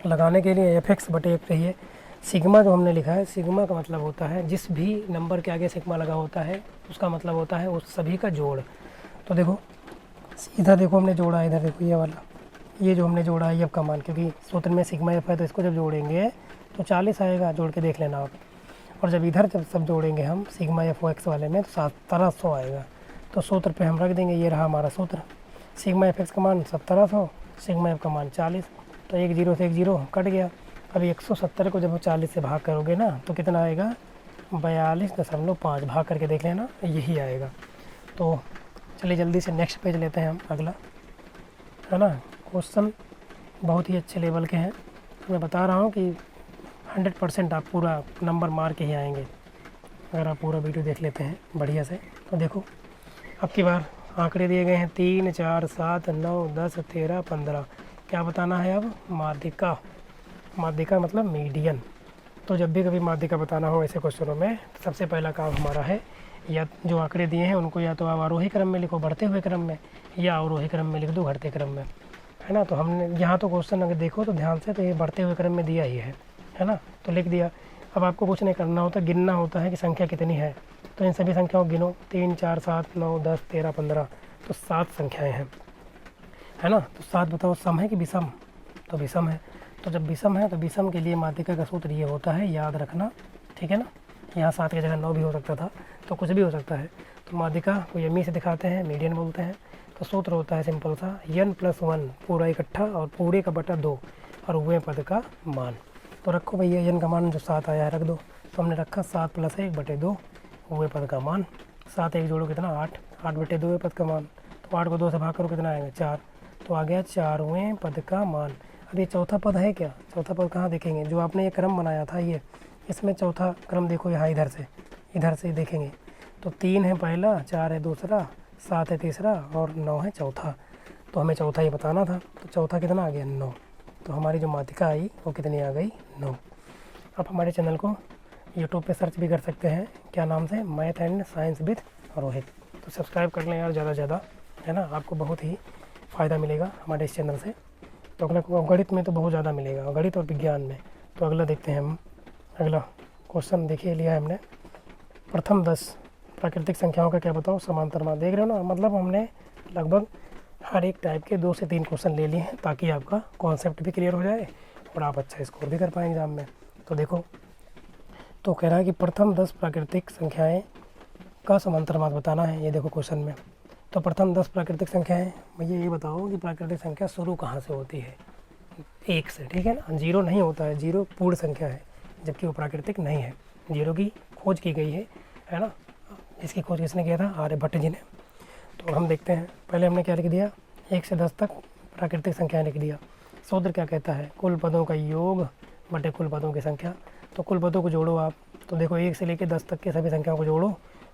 Speaker 1: लगाने के लिए fx बटे 1 रही है। सिग्मा जो हमने लिखा है, सिग्मा का मतलब होता है जिस भी नंबर के आगे सिग्मा लगा होता है उसका मतलब होता है उस सभी का जोड़। तो देखो इधर देखो हमने जोड़ा है, इधर देखो ये वाला, ये जो हमने जोड़ा है ये का मान, क्योंकि सूत्र में सिग्मा एफ है तो इसको जब जोड़ेंगे तो 40 आएगा, जोड़ के देख लेना आप। और जब इधर जब सब जोड़ेंगे हम सिग्मा एफ ओ एक्स वाले में तो 1700 आएगा। तो सूत्र पे हम रख देंगे, ये रहा हमारा सूत्र, सिग्मा एफ एक्स का मान 1700, सिग्मा एफ का मान 40। तो एक जीरो से एक जीरो कट गया। अभी 170 को जब 40 से भाग करोगे ना तो कितना आएगा 42.5, भाग करके देख लेना यही आएगा। तो चलिए जल्दी से नेक्स्ट पेज लेते हैं हम अगला, है ना। क्वेश्चन बहुत ही अच्छे लेवल के हैं, मैं बता रहा हूँ कि 100% आप पूरा नंबर मार के ही आएंगे अगर आप पूरा वीडियो देख लेते हैं बढ़िया से। तो देखो अब की बार आंकड़े दिए गए हैं 3 4 7 9 10 13 15। क्या बताना है अब, माध्यिका। माध्यिका मतलब मीडियन। तो जब भी कभी माध्यिका बताना हो ऐसे क्वेश्चनों में तो सबसे पहला काम हमारा है, या जो आंकड़े दिए हैं उनको या तो आप आरोही क्रम में लिखो बढ़ते हुए क्रम में, या अवरोही क्रम में लिख दो घटते क्रम में, है ना। तो हमने यहाँ तो क्वेश्चन अगर देखो तो ध्यान से, तो ये बढ़ते हुए क्रम में दिया ही है ना, तो लिख दिया। अब आपको कुछ नहीं करना होता, गिनना होता है कि संख्या कितनी है। तो इन सभी संख्याओं गिनो, 3 4 7 9 10 13 15, तो 7 संख्याएँ हैं, है ना। तो 7 बताओ सम है कि विषम, तो विषम है। तो जब विषम है तो विषम के लिए माध्यिका का सूत्र ये होता है, याद रखना, ठीक है ना। यहाँ 7 की जगह 9 भी हो सकता था, तो कुछ भी हो सकता है। तो माध्यिका को यमी से दिखाते हैं, मीडियन बोलते हैं। तो सूत्र होता है सिंपल सा, n+1 पूरा इकट्ठा और पूरे का बटा 2 और उभय पद का मान। तो रखो भैया n का मान जो 7 आया है रख दो। तो हमने रखा 7 + 1 बटे 2 उभय पद का मान। 7 1 जोड़ो कितना 8, 8 बटे 2 पद का मान। तो 8 को 2 से भाग करो कितना आएगा 4, तो आ गया 4वें पद का मान। अब ये चौथा पद है क्या, चौथा पद कहाँ देखेंगे, जो आपने ये क्रम बनाया था ये, इसमें चौथा क्रम देखो यहाँ इधर से देखेंगे। तो 3 है पहला, 4 है दूसरा, 7 है तीसरा और 9 है चौथा। तो हमें चौथा ही बताना था, तो चौथा कितना आ गया 9। तो हमारी जो माध्यिका आई वो कितनी आ गई 9। आप हमारे चैनल को यूट्यूब पे सर्च भी कर सकते हैं, क्या नाम से, math and science with Rohit. तो सब्सक्राइब कर लें यार ज़्यादा से ज़्यादा, है ना, आपको बहुत ही फ़ायदा मिलेगा हमारे इस चैनल से। तो अगला गणित में तो बहुत ज़्यादा मिलेगा, गणित और विज्ञान में। तो अगला देखते हैं हम, अगला क्वेश्चन देखिए लिया है हमने, प्रथम 10 प्राकृतिक संख्याओं का क्या बताओ समांतर मान। देख रहे हो ना, मतलब हमने लगभग हर एक टाइप के 2 से 3 क्वेश्चन ले लिए हैं ताकि आपका कॉन्सेप्ट भी क्लियर हो जाए और आप अच्छा स्कोर भी कर पाएँ एग्जाम में। तो देखो, तो कह रहा है कि प्रथम 10 प्राकृतिक संख्याएँ का समांतर मान बताना है, ये देखो क्वेश्चन में। तो प्रथम 10 प्राकृतिक संख्याएँ, भैया ये बताओ कि प्राकृतिक संख्या शुरू कहाँ से होती है, 1 से, ठीक है ना। 0 नहीं होता है, 0 पूर्ण संख्या है जबकि वो प्राकृतिक नहीं है। 0 की खोज की गई है ना। इसकी खोज किसने किया था, आर्यभट्ट जी ने। तो हम देखते हैं, पहले हमने क्या लिख दिया, 1 से 10 तक प्राकृतिक संख्याएँ लिख दिया। सूत्र क्या कहता है, कुल पदों का योग बटे कुल पदों की संख्या। तो कुल पदों को जोड़ो आप, तो देखो 1 से लेकर 10 तक के सभी संख्याओं को जोड़ो,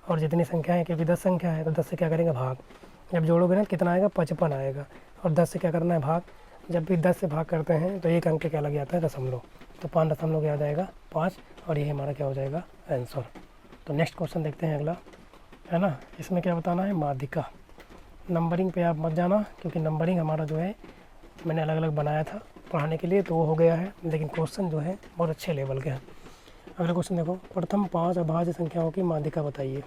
Speaker 1: और जितनी संख्या है, क्योंकि 10 संख्या है तो 10 से क्या करेंगे भाग। जब जोड़ोगे ना कितना आएगा 55 आएगा, और 10 से क्या करना है भाग। जब भी 10 से भाग करते हैं तो एक अंक क्या लग जाता है दशमलव, तो 5 दशमलव क्या आ जाएगा 5, और ये हमारा क्या हो जाएगा आंसर। तो नेक्स्ट क्वेश्चन देखते हैं अगला, है ना। इसमें क्या बताना है, माध्यिका। नंबरिंग पे आप मत जाना, क्योंकि नंबरिंग हमारा जो है मैंने अलग अलग बनाया था पढ़ाने के लिए, तो वो हो गया है, लेकिन क्वेश्चन जो है बहुत अच्छे लेवल के हैं। अगला क्वेश्चन देखो, प्रथम 5 अभाज्य संख्याओं की माध्यिका बताइए,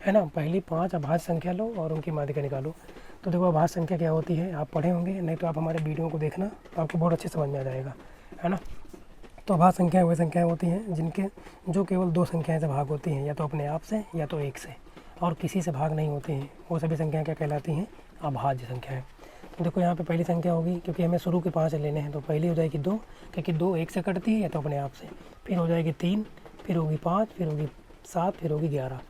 Speaker 1: है ना। पहली 5 अभाज्य संख्या लो और उनकी माध्यिका निकालो। तो देखो अभाज्य संख्या क्या होती है आप पढ़े होंगे, नहीं तो आप हमारे वीडियो को देखना, आपको बहुत अच्छे समझ में आ जाएगा, है ना। तो अभाज्य संख्याएँ वही संख्याएँ होती हैं जो केवल 2 संख्याएँ से भाग होती हैं, या तो अपने आप से या तो 1 से, और किसी से भाग नहीं होती हैं। वो सभी संख्याएँ क्या कहलाती हैं, अभाज्य संख्याएँ। देखो यहाँ पे पहली संख्या होगी, क्योंकि हमें शुरू के 5 लेने हैं, तो पहली हो जाएगी 2, क्योंकि 2 1 से कटती है तो अपने आप से। फिर हो जाएगी 3, फिर होगी 5, फिर होगी 7, फिर होगी 11।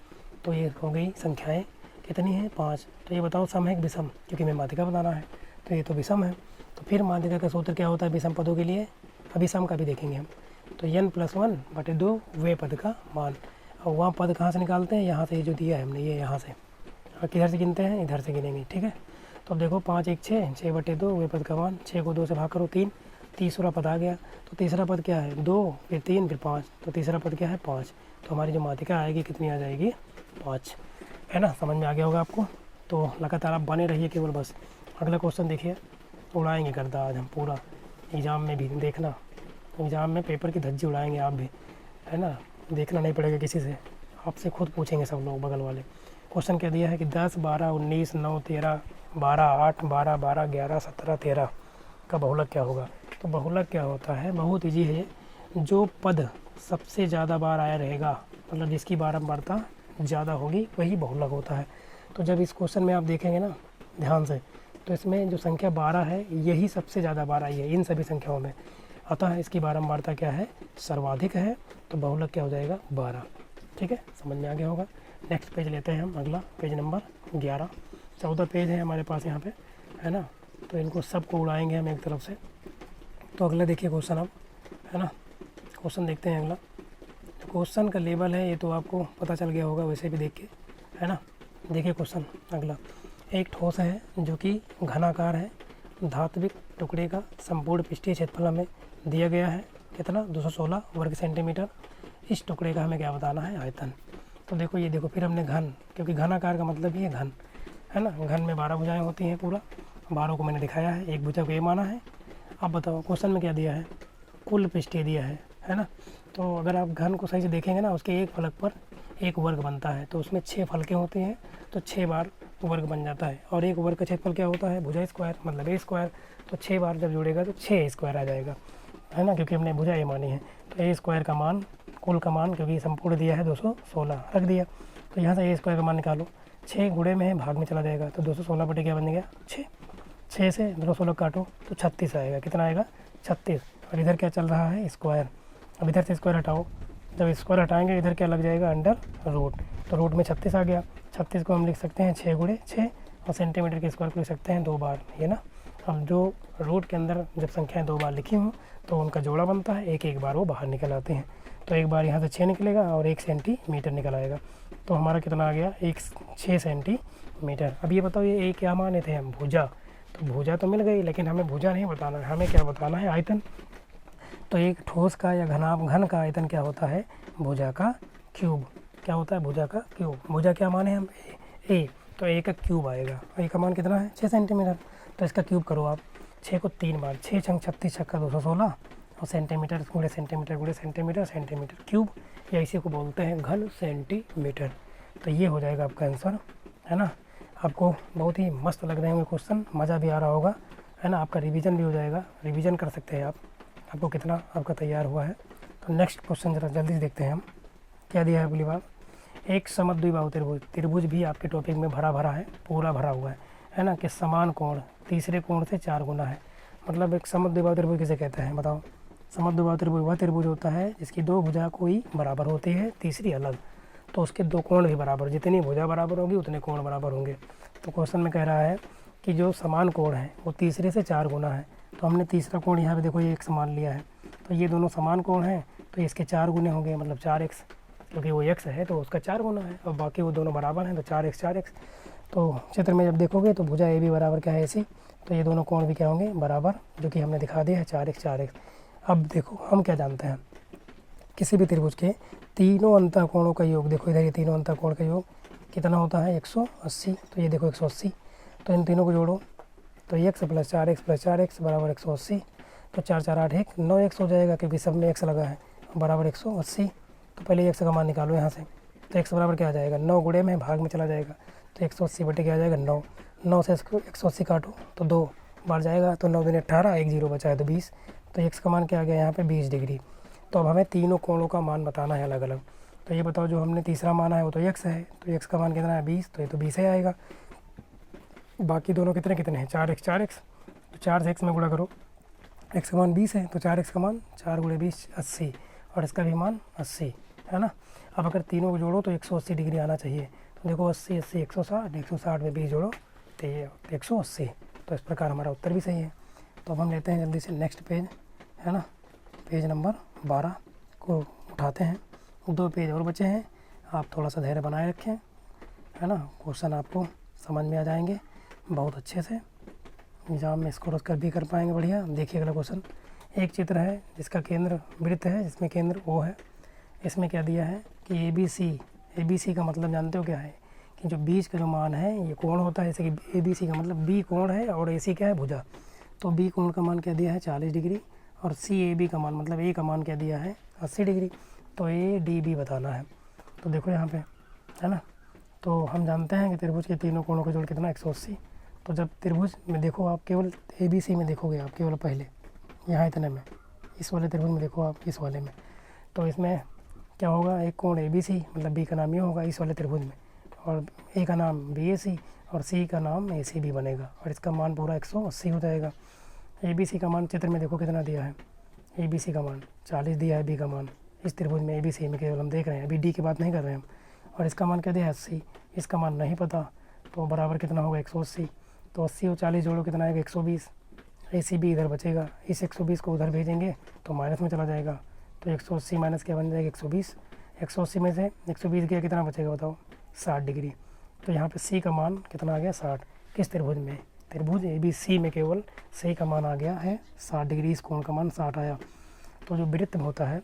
Speaker 1: तो ये हो गई संख्याएँ कितनी हैं? 5। तो ये बताओ सम है कि विषम, क्योंकि हमें माध्यिका बताना है, तो ये तो विषम है। तो फिर माध्यिका का सूत्र क्या होता है विषम पदों के लिए? अभी सम का भी देखेंगे हम। तो n+1/2 वे पद का मान। और वहाँ पद कहाँ से निकालते हैं? यहाँ से, ये जो दिया है हमने, ये यहाँ से। और किधर से गिनते हैं? इधर से गिनेंगे, ठीक है। तो अब देखो 5 1 6, 6/2 वे पद का मान। 6 को 2 से भाग करो 3, तीसरा पद आ गया। तो तीसरा पद क्या है? 2, फिर 3, फिर 5। तो तीसरा पद क्या है? 5। तो हमारी जो माध्यिका आएगी कितनी आ जाएगी? 5, है ना। समझ में आ गया होगा आपको। तो लगातार आप बने रहिए केवल बस। अगला क्वेश्चन देखिए, उड़ाएंगे गर्दा आज हम पूरा, एग्ज़ाम में भी देखना, एग्ज़ाम में पेपर की धज्जी उड़ाएंगे आप भी, है ना। देखना नहीं पड़ेगा किसी से, आपसे खुद पूछेंगे सब लोग बगल वाले। क्वेश्चन क्या दिया है कि 10 12 19 9 13 12 8 12 12 11 17 13 का बहुलक क्या होगा? तो बहुलक क्या होता है? बहुत ईजी है। जो पद सबसे ज़्यादा बार आया रहेगा, मतलब जिसकी बारंबारता ज़्यादा होगी, वही बहुलक होता है। तो जब इस क्वेश्चन में आप देखेंगे ना ध्यान से, तो इसमें जो संख्या 12 है यही सबसे ज़्यादा बार आई है इन सभी संख्याओं में, अतः इसकी बारंबारता क्या है? सर्वाधिक है। तो बहुलक क्या हो जाएगा? 12। ठीक है, समझ में आ गया होगा। नेक्स्ट पेज लेते हैं हम, अगला पेज नंबर 11। 14 पेज है हमारे पास यहाँ पे, है ना। तो इनको सबको उड़ाएंगे हम एक तरफ से। तो अगला देखिए क्वेश्चन अब, है ना। क्वेश्चन देखते हैं अगला। क्वेश्चन का लेवल है ये तो आपको पता चल गया होगा वैसे भी देख के, है ना। देखिए क्वेश्चन अगला, एक ठोस है जो कि घनाकार है, धात्विक टुकड़े का संपूर्ण पृष्ठीय क्षेत्रफल हमें दिया गया है कितना? 216 वर्ग सेंटीमीटर। इस टुकड़े का हमें क्या बताना है? आयतन। तो देखो ये देखो, फिर हमने घन, क्योंकि घनाकार का मतलब ही है घन, है ना। घन में 12 भुजाएं होती हैं, पूरा 12 को मैंने दिखाया है, एक भुजा को ये माना है। अब बताओ क्वेश्चन में क्या दिया है? कुल पृष्ठीय दिया है ना। तो अगर आप घन को सही से देखेंगे ना, उसके एक फलक पर एक वर्ग बनता है, तो उसमें 6 फलकें होती हैं, तो 6 बार वर्ग बन जाता है। और एक वर्ग का क्षेत्रफल क्या होता है? भुजा स्क्वायर, मतलब ए स्क्वायर। तो 6 बार जब जुड़ेगा तो 6 स्क्वायर आ जाएगा, है ना, क्योंकि हमने भुजा ए मानी है। तो ए स्क्वायर का मान, कुल का मान, क्योंकि संपूर्ण दिया है 216 रख दिया। तो यहाँ से ए स्क्वायर का मान निकालो। 6 गुणे में है, भाग में चला जाएगा, तो 216 बटे क्या बन गया? 6। 6 से 216 काटो तो 36 आएगा। कितना आएगा? 36। और इधर क्या चल रहा है? स्क्वायर। अब इधर से स्क्वायर हटाओ, जब स्क्वायर हटाएंगे इधर क्या लग जाएगा? Under root. तो रूट में 36 आ गया। 36 को हम लिख सकते हैं 6 गुणे 6, और सेंटीमीटर के स्क्वायर को लिख सकते हैं 2 बार, ये ना। अब जो रूट के अंदर जब संख्याएं 2 बार लिखी हों तो उनका जोड़ा बनता है, एक एक बार वो बाहर निकल आते हैं। तो एक बार यहाँ से 6 निकलेगा और 1 सेंटीमीटर निकल आएगा। तो हमारा कितना आ गया? 6 सेंटीमीटर। अब ये बताओ ये क्या माने थे हम? भुजा। तो भुजा तो मिल गई, लेकिन हमें भुजा नहीं बताना है, हमें क्या बताना है? आयतन। तो एक ठोस का या घन का आयतन क्या होता है? भुजा का क्यूब। क्या होता है? भुजा का क्यूब। भुजा क्या माने हम? ए। तो ए का क्यूब आएगा। ए का मान कितना है? 6 सेंटीमीटर। तो इसका क्यूब करो आप। 6 को 3 बार, 6 छंग 36 छक्का 216, और सेंटीमीटर गुणे सेंटीमीटर गुणे सेंटीमीटर, सेंटीमीटर क्यूब, या इसी को बोलते हैं घन सेंटीमीटर। तो ये हो जाएगा आपका आंसर, है ना। आपको बहुत ही मस्त लग रहे होंगे क्वेश्चन, मज़ा भी आ रहा होगा, है ना। आपका रिवीजन भी हो जाएगा, रिवीजन कर सकते हैं आप। आपको कितना आपका तैयार हुआ है। तो नेक्स्ट क्वेश्चन ज़रा जल्दी से देखते हैं हम, क्या दिया है अगली बार। एक समद्विबाहु त्रिभुज, त्रिभुज भी आपके टॉपिक में भरा भरा है, पूरा भरा हुआ है ना, कि समान कोण तीसरे कोण से 4 गुना है। मतलब एक समद्विबाहु त्रिभुज किसे कहते हैं बताओ? समद्विबाहु त्रिभुज वह त्रिभुज होता है जिसकी 2 भुजा कोई बराबर होती है, तीसरी अलग, तो उसके 2 कोण भी बराबर, जितनी भुजा बराबर होगी उतने कोण बराबर होंगे। तो क्वेश्चन में कह रहा है कि जो समान कोण है वो तीसरे से 4 गुना है। तो हमने तीसरा कोण यहाँ पे देखो ये एक समान लिया है, तो ये दोनों समान कोण हैं, तो इसके 4 गुने होंगे, मतलब 4x, क्योंकि वो x है तो उसका 4 गुना है, और बाकी वो दोनों बराबर हैं तो 4x 4x। तो चित्र में जब देखोगे तो भुजा ए भी बराबर क्या है ऐसी, तो ये दोनों कोण भी क्या होंगे? बराबर, जो कि हमने दिखा दिया है 4x 4x। अब देखो हम क्या जानते हैं, किसी भी त्रिभुज के तीनों अंतःकोणों का योग, देखो इधर ये तीनों अंतःकोण का योग कितना होता है? 180। तो ये देखो 180, तो इन तीनों को जोड़ो तो x + 4x + 4x बराबर 180। तो 4 4 8 1 9x हो जाएगा, क्योंकि सब में x लगा है, बराबर 180। तो पहले x का मान निकालो यहाँ से। तो x बराबर क्या आ जाएगा? 9 गुणे में भाग में चला जाएगा, तो 180 बटे क्या आ जाएगा? 9। 9 से 180 काटो तो 2 बार जाएगा, तो 9 दूनी 18, 1 0 बचा है तो 20। तो x का मान क्या आ गया यहाँ पे? 20 डिग्री। तो अब हमें तीनों कोणों का मान बताना है अलग अलग। तो ये बताओ जो हमने तीसरा माना है वो तो x है, तो x का मान कितना है? 20, तो ये तो 20 ही आएगा। बाकी दोनों कितने कितने हैं, 4x 4x, तो 4 से x में गुणा करो, x का मान 20 है तो 4x का मान 4 गुणे 20 80, और इसका भी मान 80 है ना। अब अगर तीनों को जोड़ो तो 180 डिग्री आना चाहिए। तो देखो 80 80 160, 160 में 20 जोड़ो तो ये 180, तो इस प्रकार हमारा उत्तर भी सही है। तो अब हम लेते हैं जल्दी से नेक्स्ट पेज है ना, पेज नंबर 12 को उठाते हैं। 2 पेज और बचे हैं, आप थोड़ा सा धैर्य बनाए रखें है ना, क्वेश्चन आपको समझ में आ जाएंगे बहुत अच्छे से, एग्जाम में स्कोर कर भी कर पाएंगे बढ़िया। देखिए अगला क्वेश्चन, एक चित्र है जिसका केंद्र वृत्त है, जिसमें केंद्र O है। इसमें क्या दिया है कि ABC का मतलब जानते हो क्या है, कि जो बीच का जो मान है ये कोण होता है, जैसे कि ABC का मतलब B कोण है और AC क्या है, भुजा। तो B कोण का मान क्या दिया है 40 डिग्री, और CAB का मान मतलब A का मान क्या दिया है 80 डिग्री। तो ADB बताना है। तो देखो यहाँ पे है ना, तो हम जानते हैं कि त्रिभुज के तीनों कोणों का जोड़ कितना 180। तो जब त्रिभुज में देखो आप केवल ABC में देखोगे, आप केवल पहले यहाँ इतने में, इस वाले त्रिभुज में देखो आप इस वाले में, तो इसमें क्या होगा, एक कोण ABC मतलब B का नाम ये होगा इस वाले त्रिभुज में, और A का नाम BAC और C का नाम ACB बनेगा, और इसका मान पूरा 180 हो जाएगा। ABC का मान चित्र में देखो कितना दिया है, ABC का मान 40 दिया है, B का मान इस त्रिभुज में ABC में केवल हम देख रहे हैं, अभी D की बात नहीं कर रहे हैं हम। और इसका मान क्या दिया है 80, इसका मान नहीं पता, तो बराबर कितना होगा 180। तो 80 और 40 जोड़ो कितना आएगा 120, ACB इधर बचेगा, इस 120 को उधर भेजेंगे तो माइनस में चला जाएगा, तो 180 माइनस क्या बन जाएगा 120। 180 में से 120 गया कितना बचेगा बताओ 60 डिग्री। तो यहाँ पे C का मान कितना आ गया 60, किस त्रिभुज में, त्रिभुज ABC में केवल C का मान आ गया है 60 डिग्री, इस कोण का मान 60 आया। तो जो वृत्त होता है,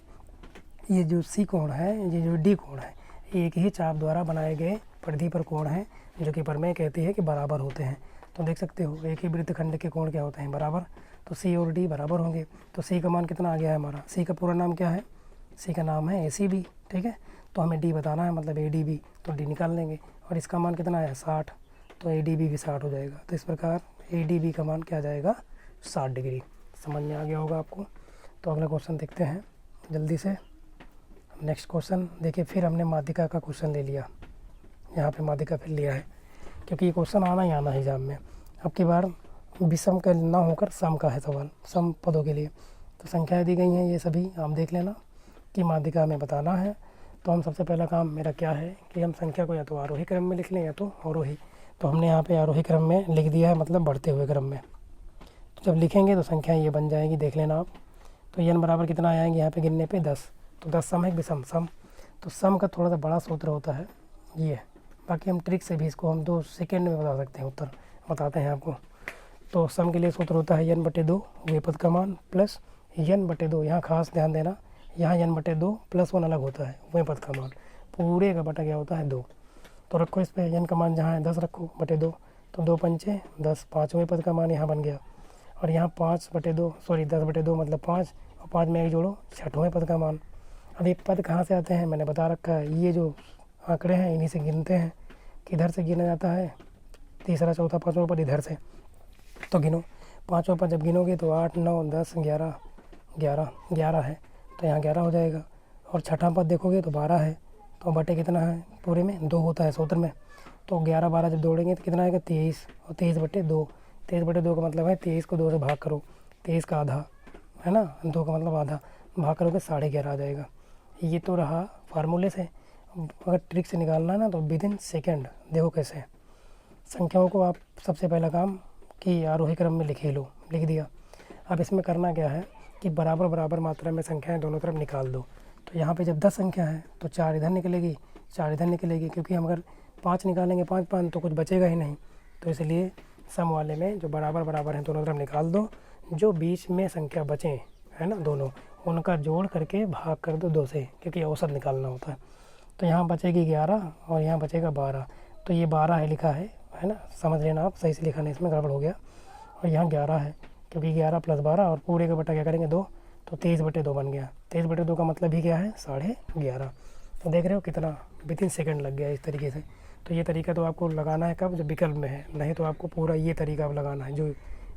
Speaker 1: ये जो C कोण है, ये जो D कोण है, एक ही चाप द्वारा बनाए गए परिधि पर कोण है, जो कि प्रमेय कहती है कि बराबर होते हैं। तो देख सकते हो एक ही वृत्तखंड के कोण क्या होते हैं बराबर, तो C और D बराबर होंगे। तो C का मान कितना आ गया है हमारा, C का पूरा नाम क्या है, C का नाम है ACB, ठीक है। तो हमें D बताना है मतलब ADB, तो D निकाल लेंगे, और इसका मान कितना है 60, तो ADB भी 60 हो जाएगा। तो इस प्रकार ADB का मान क्या आ जाएगा 60 डिग्री। समझ में आ गया होगा आपको। तो अगला क्वेश्चन देखते हैं जल्दी से। नेक्स्ट क्वेश्चन देखिए, फिर हमने माध्यिका का क्वेश्चन ले लिया, यहाँ पे माध्यिका फिर लिया है, क्योंकि ये क्वेश्चन आना ही आना है एग्जाम में। अब की बार विषम का ना होकर सम का है सवाल, सम पदों के लिए। तो संख्याएं दी गई हैं, ये सभी आप देख लेना कि माध्यिका में बताना है। तो हम सबसे पहला काम मेरा क्या है कि हम संख्या को या तो आरोही क्रम में लिख लें या तो अवरोही। तो हमने यहाँ पे आरोही क्रम में लिख दिया है, मतलब बढ़ते हुए क्रम में। तो जब लिखेंगे तो संख्याएँ ये बन जाएगी, देख लेना आप। तो n बराबर कितना आएंगे यहाँ पे गिनने पे 10, तो 10 सम है विषम सम। तो सम का थोड़ा सा बड़ा सूत्र होता है ये, बाकी हम ट्रिक से भी इसको हम 2 सेकेंड में बता सकते हैं, उत्तर बताते हैं आपको। तो सम के लिए सूत्र होता है n/2 वे पद का मान प्लस n/2, यहाँ खास ध्यान देना, यहाँ n/2 प्लस 1 अलग होता है, वे पद का मान पूरे का बटा क्या होता है 2। तो रखो इस पर n का मान जहाँ है 10 रखो /2, तो 2 पंचे 10, 5वें पद का मान यहाँ बन गया, और यहाँ 5/2 सॉरी 10/2 मतलब 5, और 5 में एक जोड़ो 6वें पद का मान। अब ये पद कहाँ से आते हैं मैंने बता रखा है, ये जो आंकड़े हैं इन्हीं से गिनते हैं। किधर से गिना जाता है, तीसरा चौथा पाँचवा पद इधर से। तो गिनो, पाँचवा पद जब गिनोगे तो 8 9 10 11 11 11 है, तो यहाँ 11 हो जाएगा। और छठा पद देखोगे तो 12 है, तो बटे कितना है पूरे में 2 होता है सूत्र में। तो 11 12 जब जोड़ेंगे तो कितना आएगा 23, और 23/2, 23/2 का मतलब है 23 को 2 से भाग करो, 23 का आधा है ना, 2 का मतलब आधा, भाग करोगे 11.5 आ जाएगा। ये तो रहा फार्मूले से। अगर ट्रिक से निकालना है ना तो विदिन सेकेंड देखो कैसे। संख्याओं को आप सबसे पहला काम कि आरोही क्रम में लिख दिया। अब इसमें करना क्या है कि बराबर बराबर मात्रा में संख्याएं दोनों तरफ निकाल दो। तो यहाँ पे जब 10 संख्या है तो 4 इधर निकलेगी, 4 इधर निकलेगी, क्योंकि हम अगर 5 निकालेंगे 5 5 तो कुछ बचेगा ही नहीं। तो इसलिए सम वाले में जो बराबर बराबर हैं दोनों तरफ निकाल दो, जो बीच में संख्या बचें है ना दोनों, उनका जोड़ करके भाग कर दो 2 से, क्योंकि औसत निकालना होता है। तो यहाँ बचेगी 11 और यहाँ बचेगा 12, तो ये 12 है लिखा है ना, समझ लेना आप, सही से लिखा नहीं, इसमें गड़बड़ हो गया। और यहाँ 11 है, क्योंकि 11 + 12 और पूरे का बटा क्या करेंगे 2, तो 23/2 बन गया। 23/2 का मतलब ही क्या है 11.5। तो देख रहे हो कितना विदिन सेकंड लग गया इस तरीके से। तो ये तरीका तो आपको लगाना है कब, जब विकल्प में है, नहीं तो आपको पूरा ये तरीका अब लगाना है जो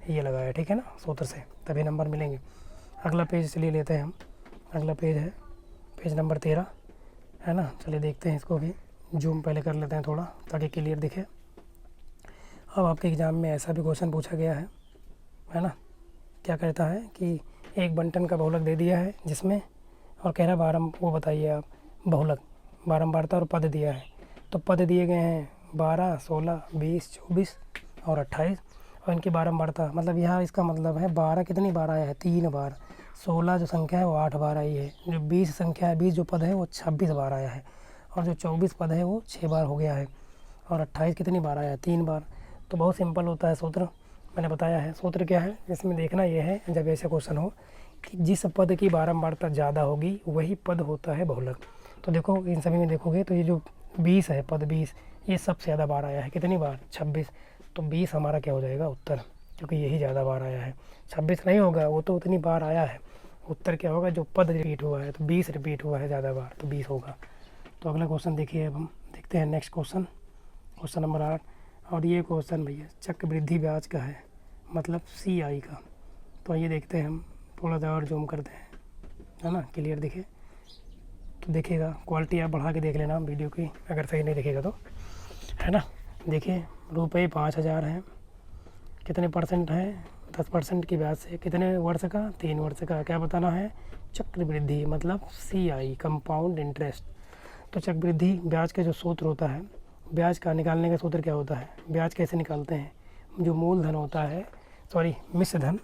Speaker 1: ये लगाया, ठीक है ना, सूत्र से, तभी नंबर मिलेंगे। अगला पेज इसलिए लेते हैं हम, अगला पेज है पेज नंबर 13 है ना। चलिए देखते हैं इसको भी, जूम पहले कर लेते हैं थोड़ा ताकि क्लियर दिखे। अब आपके एग्ज़ाम में ऐसा भी क्वेश्चन पूछा गया है ना, क्या कहता है कि एक बंटन का बहुलक दे दिया है जिसमें, और कह रहा है वो बताइए आप बहुलक बारंबारता और पद दिया है। तो पद दिए गए हैं 12, 16, 20, 24 और 28, और इनकी बारंबारता मतलब यहाँ इसका मतलब है 12 कितनी बार आया है, 3 बार। 16 जो संख्या है वो 8 बार आई है। जो 20 संख्या है, 20 जो पद है वो 26 बार आया है। और जो 24 पद है वो 6 बार हो गया है। और 28 कितनी बार आया है, 3 बार। तो बहुत सिंपल होता है सूत्र, मैंने बताया है। सूत्र क्या है इसमें देखना ये है, जब ऐसे क्वेश्चन हो कि जिस पद की बारंबारता ज़्यादा होगी वही पद होता है बहुलक। तो देखो इन सभी में देखोगे तो ये जो 20 है, पद 20, ये सबसे ज़्यादा बार आया है। कितनी बार, 26। तो 20 हमारा क्या हो जाएगा उत्तर, क्योंकि यही ज़्यादा बार आया है। 26 नहीं होगा, वो तो उतनी बार आया है। उत्तर क्या होगा, जो पद रिपीट हुआ है। तो 20 रिपीट हुआ है ज़्यादा बार, तो 20 होगा। तो अगला क्वेश्चन देखिए, अब हम देखते हैं नेक्स्ट क्वेश्चन, क्वेश्चन नंबर 8। और ये क्वेश्चन भैया चक्रवृद्धि ब्याज का है, मतलब CI का। तो ये देखते हैं हम, थोड़ा सा और जूम करते हैं, है ना, क्लियर दिखे तो देखिएगा। क्वालिटी आप बढ़ा के देख लेना वीडियो की, अगर सही नहीं दिखेगा तो, है ना। देखिए रुपये 5000 हैं, कितने परसेंट है, 10% की ब्याज से, कितने वर्ष का, 3 वर्ष का। क्या बताना है, चक्रवृद्धि मतलब CI, कंपाउंड इंटरेस्ट। तो चक्रवृद्धि ब्याज का जो सूत्र होता है, ब्याज का निकालने का सूत्र क्या होता है, ब्याज कैसे निकालते हैं, जो मूलधन होता है, मिश्र धन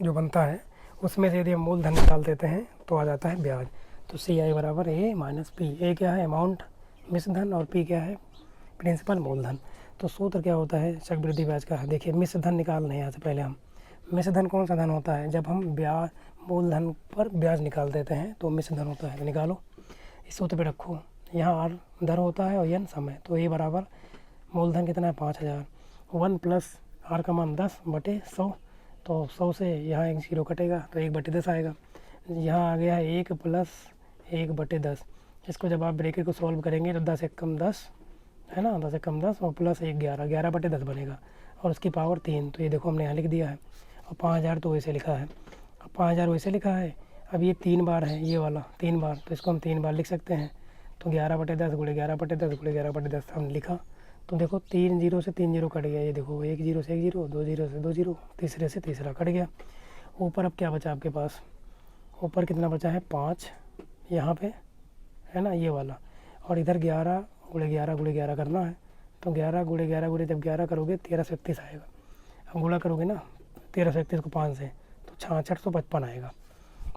Speaker 1: जो बनता है, उसमें से यदि हम मूलधन निकाल देते हैं तो आ जाता है ब्याज। तो CI बराबर A माइनस P। ए क्या है, अमाउंट मिश्र धन, और P क्या है, प्रिंसिपल मूलधन। तो सूत्र क्या होता है चक्रवृद्धि ब्याज का, देखिए मिश्र धन निकाल रहे हैं यहाँ से पहले हम। मिश्र धन कौन सा धन होता है, जब हम ब्याज मूलधन पर ब्याज निकाल देते हैं तो मिश्र धन होता है। तो निकालो, इस सूत्र पे रखो, यहाँ R दर होता है और N समय। तो A बराबर मूलधन कितना है 5000, 1 प्लस R का मान 10/100। तो 100 से यहाँ 1 0 कटेगा तो 1/10 आएगा। यहाँ आ गया है 1 प्लस 1/10। इसको जब आप ब्रैकेट को सॉल्व करेंगे तो 10 एकम 10, है ना, 10 एकम 10 और प्लस 1 11, 11/10 बनेगा, और उसकी पावर 3। तो ये देखो हमने यहाँ लिख दिया है। और 5000 तो वैसे लिखा है, अब 5000 वैसे लिखा है। अब ये 3 बार है, ये वाला 3 बार, तो इसको हम 3 बार लिख सकते हैं। तो 11/10 गुणे 11/10 गुणे 11/10 हमने लिखा। तो देखो 3 0 से 3 0 कट गया, ये देखो 1 0 से 1 0, 2 0 से 2 0, तीसरे से तीसरा कट गया। ऊपर अब क्या बचा आपके पास, ऊपर कितना बचा है 5 यहाँ पे, है ना, ये वाला। और इधर 11 गुणे 11 गुणे 11 करना है। तो 11 गुणे 11 गुणे जब 11 करोगे 1331 आएगा। अब गुणा करोगे ना 1331 को 5 से, तो 6655 आएगा।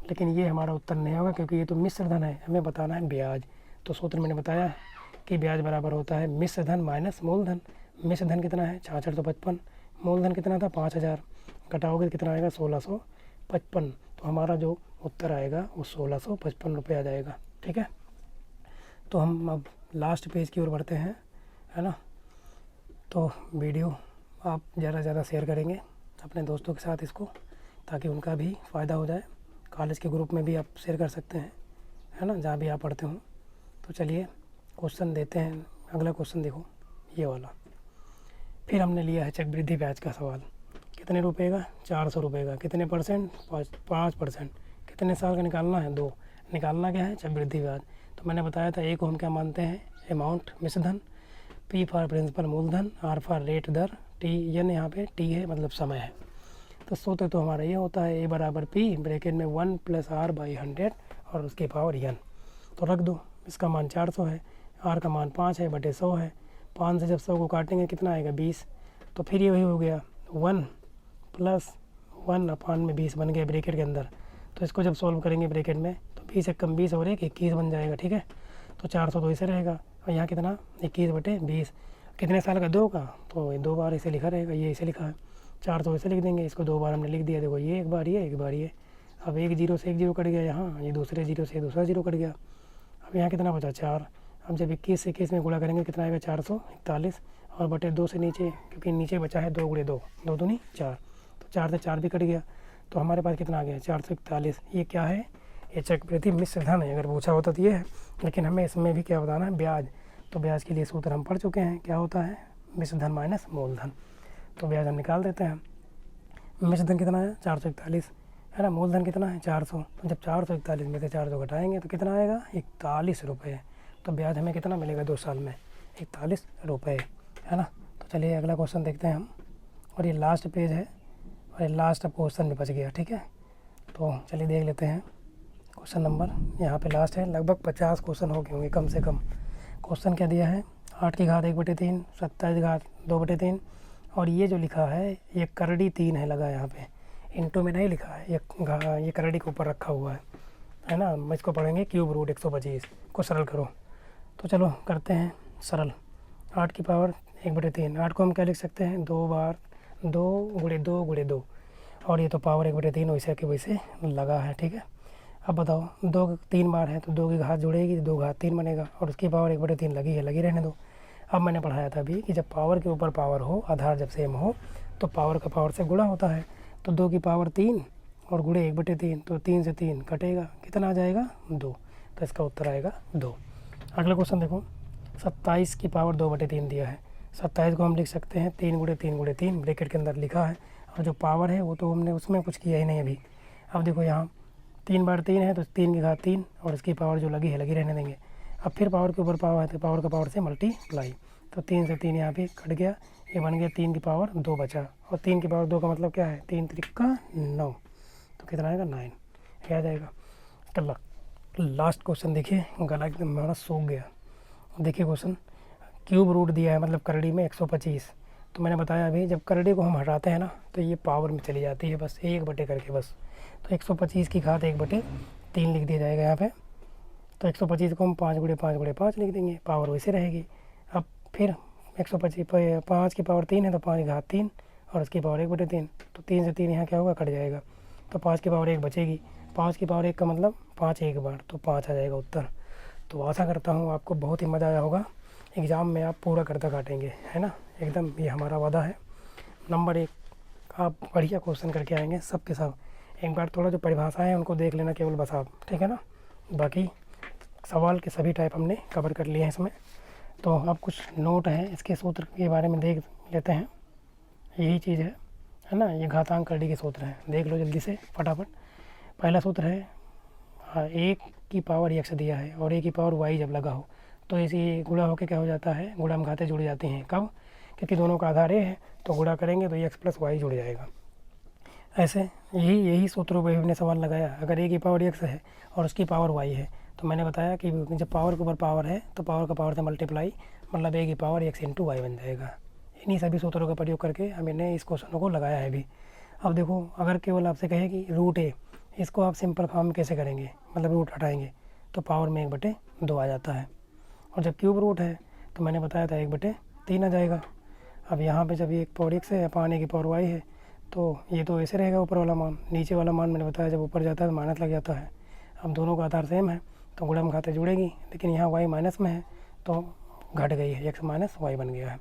Speaker 1: लेकिन ये हमारा उत्तर नहीं होगा, क्योंकि ये तो मिश्र धन है, हमें बताना है ब्याज। तो सूत्र मैंने बताया है कि ब्याज बराबर होता है मिश्र धन माइनस मूलधन। मिश्र धन कितना है 6655, मूलधन कितना था 5000, घटाओगे तो कितना आएगा 1655। तो हमारा जो उत्तर आएगा वो 1655 रुपये आ जाएगा। ठीक है, तो हम अब लास्ट पेज की ओर बढ़ते हैं, है ना। तो वीडियो आप ज़्यादा से ज़्यादा शेयर करेंगे अपने दोस्तों के साथ इसको, ताकि उनका भी फ़ायदा हो जाए। कॉलेज के ग्रुप में भी आप शेयर कर सकते हैं, है ना, जहाँ भी आप पढ़ते हो। तो चलिए क्वेश्चन देते हैं। अगला क्वेश्चन देखो, ये वाला। फिर हमने लिया है चक्रवृद्धि ब्याज का सवाल। कितने रुपए का, 400 रुपये का। कितने परसेंट, 5%। कितने साल का निकालना है, 2। निकालना क्या है, चक्रवृद्धि ब्याज। तो मैंने बताया था, एक हम क्या मानते हैं, अमाउंट मिश्र धन, P फॉर प्रिंसिपल मूलधन, R फॉर रेट दर, N यहाँ पे T है मतलब समय है। तो सूत्र तो हमारा ये होता है, A बराबर P ब्रैकेट में 1 प्लस R/100 और उसके पावर N। तो रख दो, इसका मान 400 है, R का मान 5 है बटे 100 है। 5 से जब 100 को काटेंगे कितना आएगा 20। तो फिर ये वही हो गया 1 प्लस 1/20 बन गया ब्रैकेट के अंदर। तो इसको जब सॉल्व करेंगे ब्रैकेट में तो 20 एकम 20 और 1 21 बन जाएगा। ठीक है, तो 400 तो इसे रहेगा, और यहाँ कितना 21/20। कितने साल का, 2 का, तो 2 बार इसे लिखा रहेगा, ये इसे लिखा है। 400 इसे लिख देंगे, इसको 2 बार हमने लिख दिया। देखो ये एक बार, ये एक बार, ये। अब 1 0 से 1 0 कट गया यहाँ, ये दूसरे 0 से दूसरा 0 कट गया। अब यहाँ कितना बचा 4। अब जब 21 से 21 में गुणा करेंगे कितना आएगा 441, और बटे 2 से नीचे, क्योंकि नीचे बचा है 2 गुणे 2, 2 दूनी 4, तो 4 से 4 भी कट गया। तो हमारे पास कितना आ गया 441। ये क्या है, ये चक्रवृद्धि मिश्र धन है। अगर पूछा होता तो ये है, लेकिन हमें इसमें भी क्या बताना है, ब्याज। तो ब्याज के लिए सूत्र हम पढ़ चुके हैं, क्या होता है, मिश्र धन माइनस मूलधन। तो ब्याज हम निकाल देते हैं। मिश्र धन कितना है 441, है ना, मूलधन कितना है 400। तो जब 441 में से 400 घटाएंगे तो कितना आएगा 41 रुपये। तो ब्याज हमें कितना मिलेगा 2 साल में 41 रुपये, है ना। तो चलिए अगला क्वेश्चन देखते हैं हम, और ये लास्ट पेज है और ये लास्ट अब क्वेश्चन भी बच गया, ठीक है। तो चलिए देख लेते हैं क्वेश्चन नंबर, यहाँ पे लास्ट है। लगभग 50 क्वेश्चन हो गए होंगे कम से कम। क्वेश्चन क्या दिया है, 8 की घात 1/3, 27 की घात 2/3, और ये जो लिखा है ये करड़ी 3 है लगा यहाँ पे, इंटू में नहीं लिखा है, ये करड़ी के ऊपर रखा हुआ है ना। हम इसको पढ़ेंगे क्यूब रूट 125 को सरल करो। तो चलो करते हैं सरल। 8 की पावर 1/3, 8 को हम क्या लिख सकते हैं, 2 बार 2 गुणे 2 गुणे 2, और ये तो पावर 1/3 वैसे के वैसे लगा है, ठीक है। अब बताओ 2 3 बार है तो 2 की घात जुड़ेगी, 2 घात 3 बनेगा, और उसकी पावर 1/3 लगी है, लगी रहने दो। अब मैंने पढ़ाया था अभी कि जब पावर के ऊपर पावर हो, आधार जब सेम हो, तो पावर का पावर से गुणा होता है। तो 2 की पावर 3 और गुणे 1/3, तो 3 से 3 कटेगा, कितना आ जाएगा 2, तो इसका उत्तर आएगा 2। अगला क्वेश्चन देखो, 27 की पावर 2/3 दिया है। 27 को हम लिख सकते हैं 3 गुणे 3 गुणे 3, ब्रैकेट के अंदर लिखा है, और जो पावर है वो तो हमने उसमें कुछ किया ही नहीं अभी। अब देखो यहाँ 3 बार 3 है तो 3 की घात 3, और इसकी पावर जो लगी है लगी रहने देंगे। अब फिर पावर के ऊपर पावर है तो पावर का पावर से मल्टीप्लाई, तो 3 से 3 यहाँ पे कट गया, ये बन गया 3 की पावर 2 बचा, और 3 की पावर 2 का मतलब क्या है, 3 त्रिका 9, तो कितना आएगा 9, क्या आ जाएगा। चल लास्ट क्वेश्चन देखिए, गला एकदम हमारा सूख गया। देखिए क्वेश्चन, क्यूब रूट दिया है मतलब करड़ी में 125, तो मैंने बताया अभी जब करड़ी को हम हटाते हैं ना तो ये पावर में चली जाती है बस, 1 करके बस। तो 125 की घात 1/3 लिख दिया जाएगा यहाँ पे। तो 125 को हम 5 गुणे 5 गुणे 5 लिख देंगे, पावर वैसे रहेगी। अब फिर 125 5 की पावर 3 है तो 5 की घात 3, और उसकी पावर 1/3, तो 3 से 3 यहाँ क्या होगा, कट जाएगा, तो 5 की पावर 1 बचेगी। 5 की पावर 1 का मतलब 5 एक बार, तो 5 आ जाएगा उत्तर। तो आशा करता हूँ आपको बहुत ही मज़ा आया होगा, एग्ज़ाम में आप पूरा करता काटेंगे, है ना, एकदम ये हमारा वादा है। नंबर 1 आप बढ़िया क्वेश्चन करके आएंगे सब के सब। एक बार थोड़ा जो परिभाषाएं हैं उनको देख लेना केवल बस आप, ठीक है ना। बाकी सवाल के सभी टाइप हमने कवर कर लिए हैं इसमें। तो अब कुछ नोट हैं इसके सूत्र के बारे में देख लेते हैं। यही चीज़ है ना, ये घातांक करड़ी के सूत्र हैं, देख लो जल्दी से फटाफट। पहला सूत्र है, हाँ, 1 की पावर x दिया है और 1 की पावर y जब लगा हो तो इसी गुणा होकर क्या हो जाता है, गुणा में घाते जुड़ जाते हैं। कब, क्योंकि दोनों का आधार a है तो गुणा करेंगे तो x + y जुड़ जाएगा। ऐसे यही सूत्रों पर हमने सवाल लगाया। अगर a की पावर x है और उसकी पावर y है तो मैंने बताया कि जब पावर के ऊपर पावर है तो पावर का पावर से मल्टीप्लाई, मतलब a की पावर x × y बन जाएगा। इन्हीं सभी सूत्रों का प्रयोग करके हमने इस क्वेश्चन को लगाया है अभी। अब देखो अगर केवल आपसे कहे कि रूट a, इसको आप सिंपल फॉर्म में कैसे करेंगे, मतलब रूट हटाएंगे तो पावर में 1/2 आ जाता है। और जब क्यूब रूट है तो मैंने बताया था 1/3 आ जाएगा। अब यहाँ पे जब ये एक पावर x है, अपान a की पावर y है, तो ये तो ऐसे रहेगा ऊपर वाला मान, नीचे वाला मान मैंने बताया जब ऊपर जाता है तो माइनस लग जाता है। अब दोनों का आधार सेम है तो गुणा में घाते जुड़ेगी, लेकिन यहाँ y माइनस में है तो घट गई है, x - y बन गया है।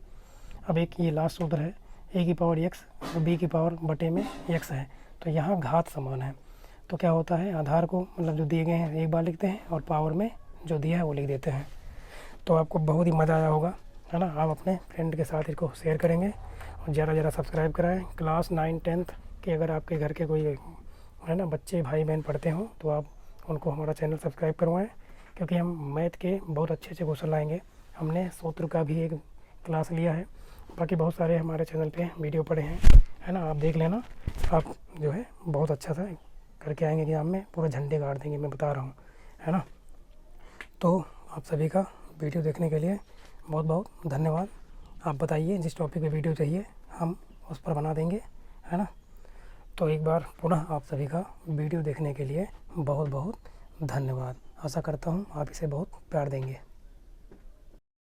Speaker 1: अब एक ये लास्ट सूत्र है, a की पावर x और b की पावर बटे में x है, तो यहाँ घात समान है तो क्या होता है, आधार को मतलब जो दिए गए हैं एक बार लिखते हैं और पावर में जो दिया है वो लिख देते हैं। तो आपको बहुत ही मज़ा आया होगा, है ना। आप अपने फ्रेंड के साथ इसको शेयर करेंगे और ज़रा सब्सक्राइब कराएं। क्लास 9 10th के अगर आपके घर के कोई है ना बच्चे भाई बहन पढ़ते हों तो आप उनको हमारा चैनल सब्सक्राइब करवाएं, क्योंकि हम मैथ के बहुत अच्छे क्वेश्चन लाएंगे। हमने सूत्र का भी एक क्लास लिया है, बाकी बहुत सारे हमारे चैनल पे वीडियो पड़े हैं, है ना, आप देख लेना। आप जो है बहुत अच्छा सा करके आएंगे एग्जाम में, पूरा झंडे गाड़ देंगे, मैं बता रहा हूँ, है ना। तो आप सभी का वीडियो देखने के लिए बहुत बहुत धन्यवाद। आप बताइए जिस टॉपिक पे वीडियो चाहिए हम उस पर बना देंगे, है ना। तो एक बार पुनः आप सभी का वीडियो देखने के लिए बहुत बहुत धन्यवाद। आशा करता हूँ आप इसे बहुत प्यार देंगे।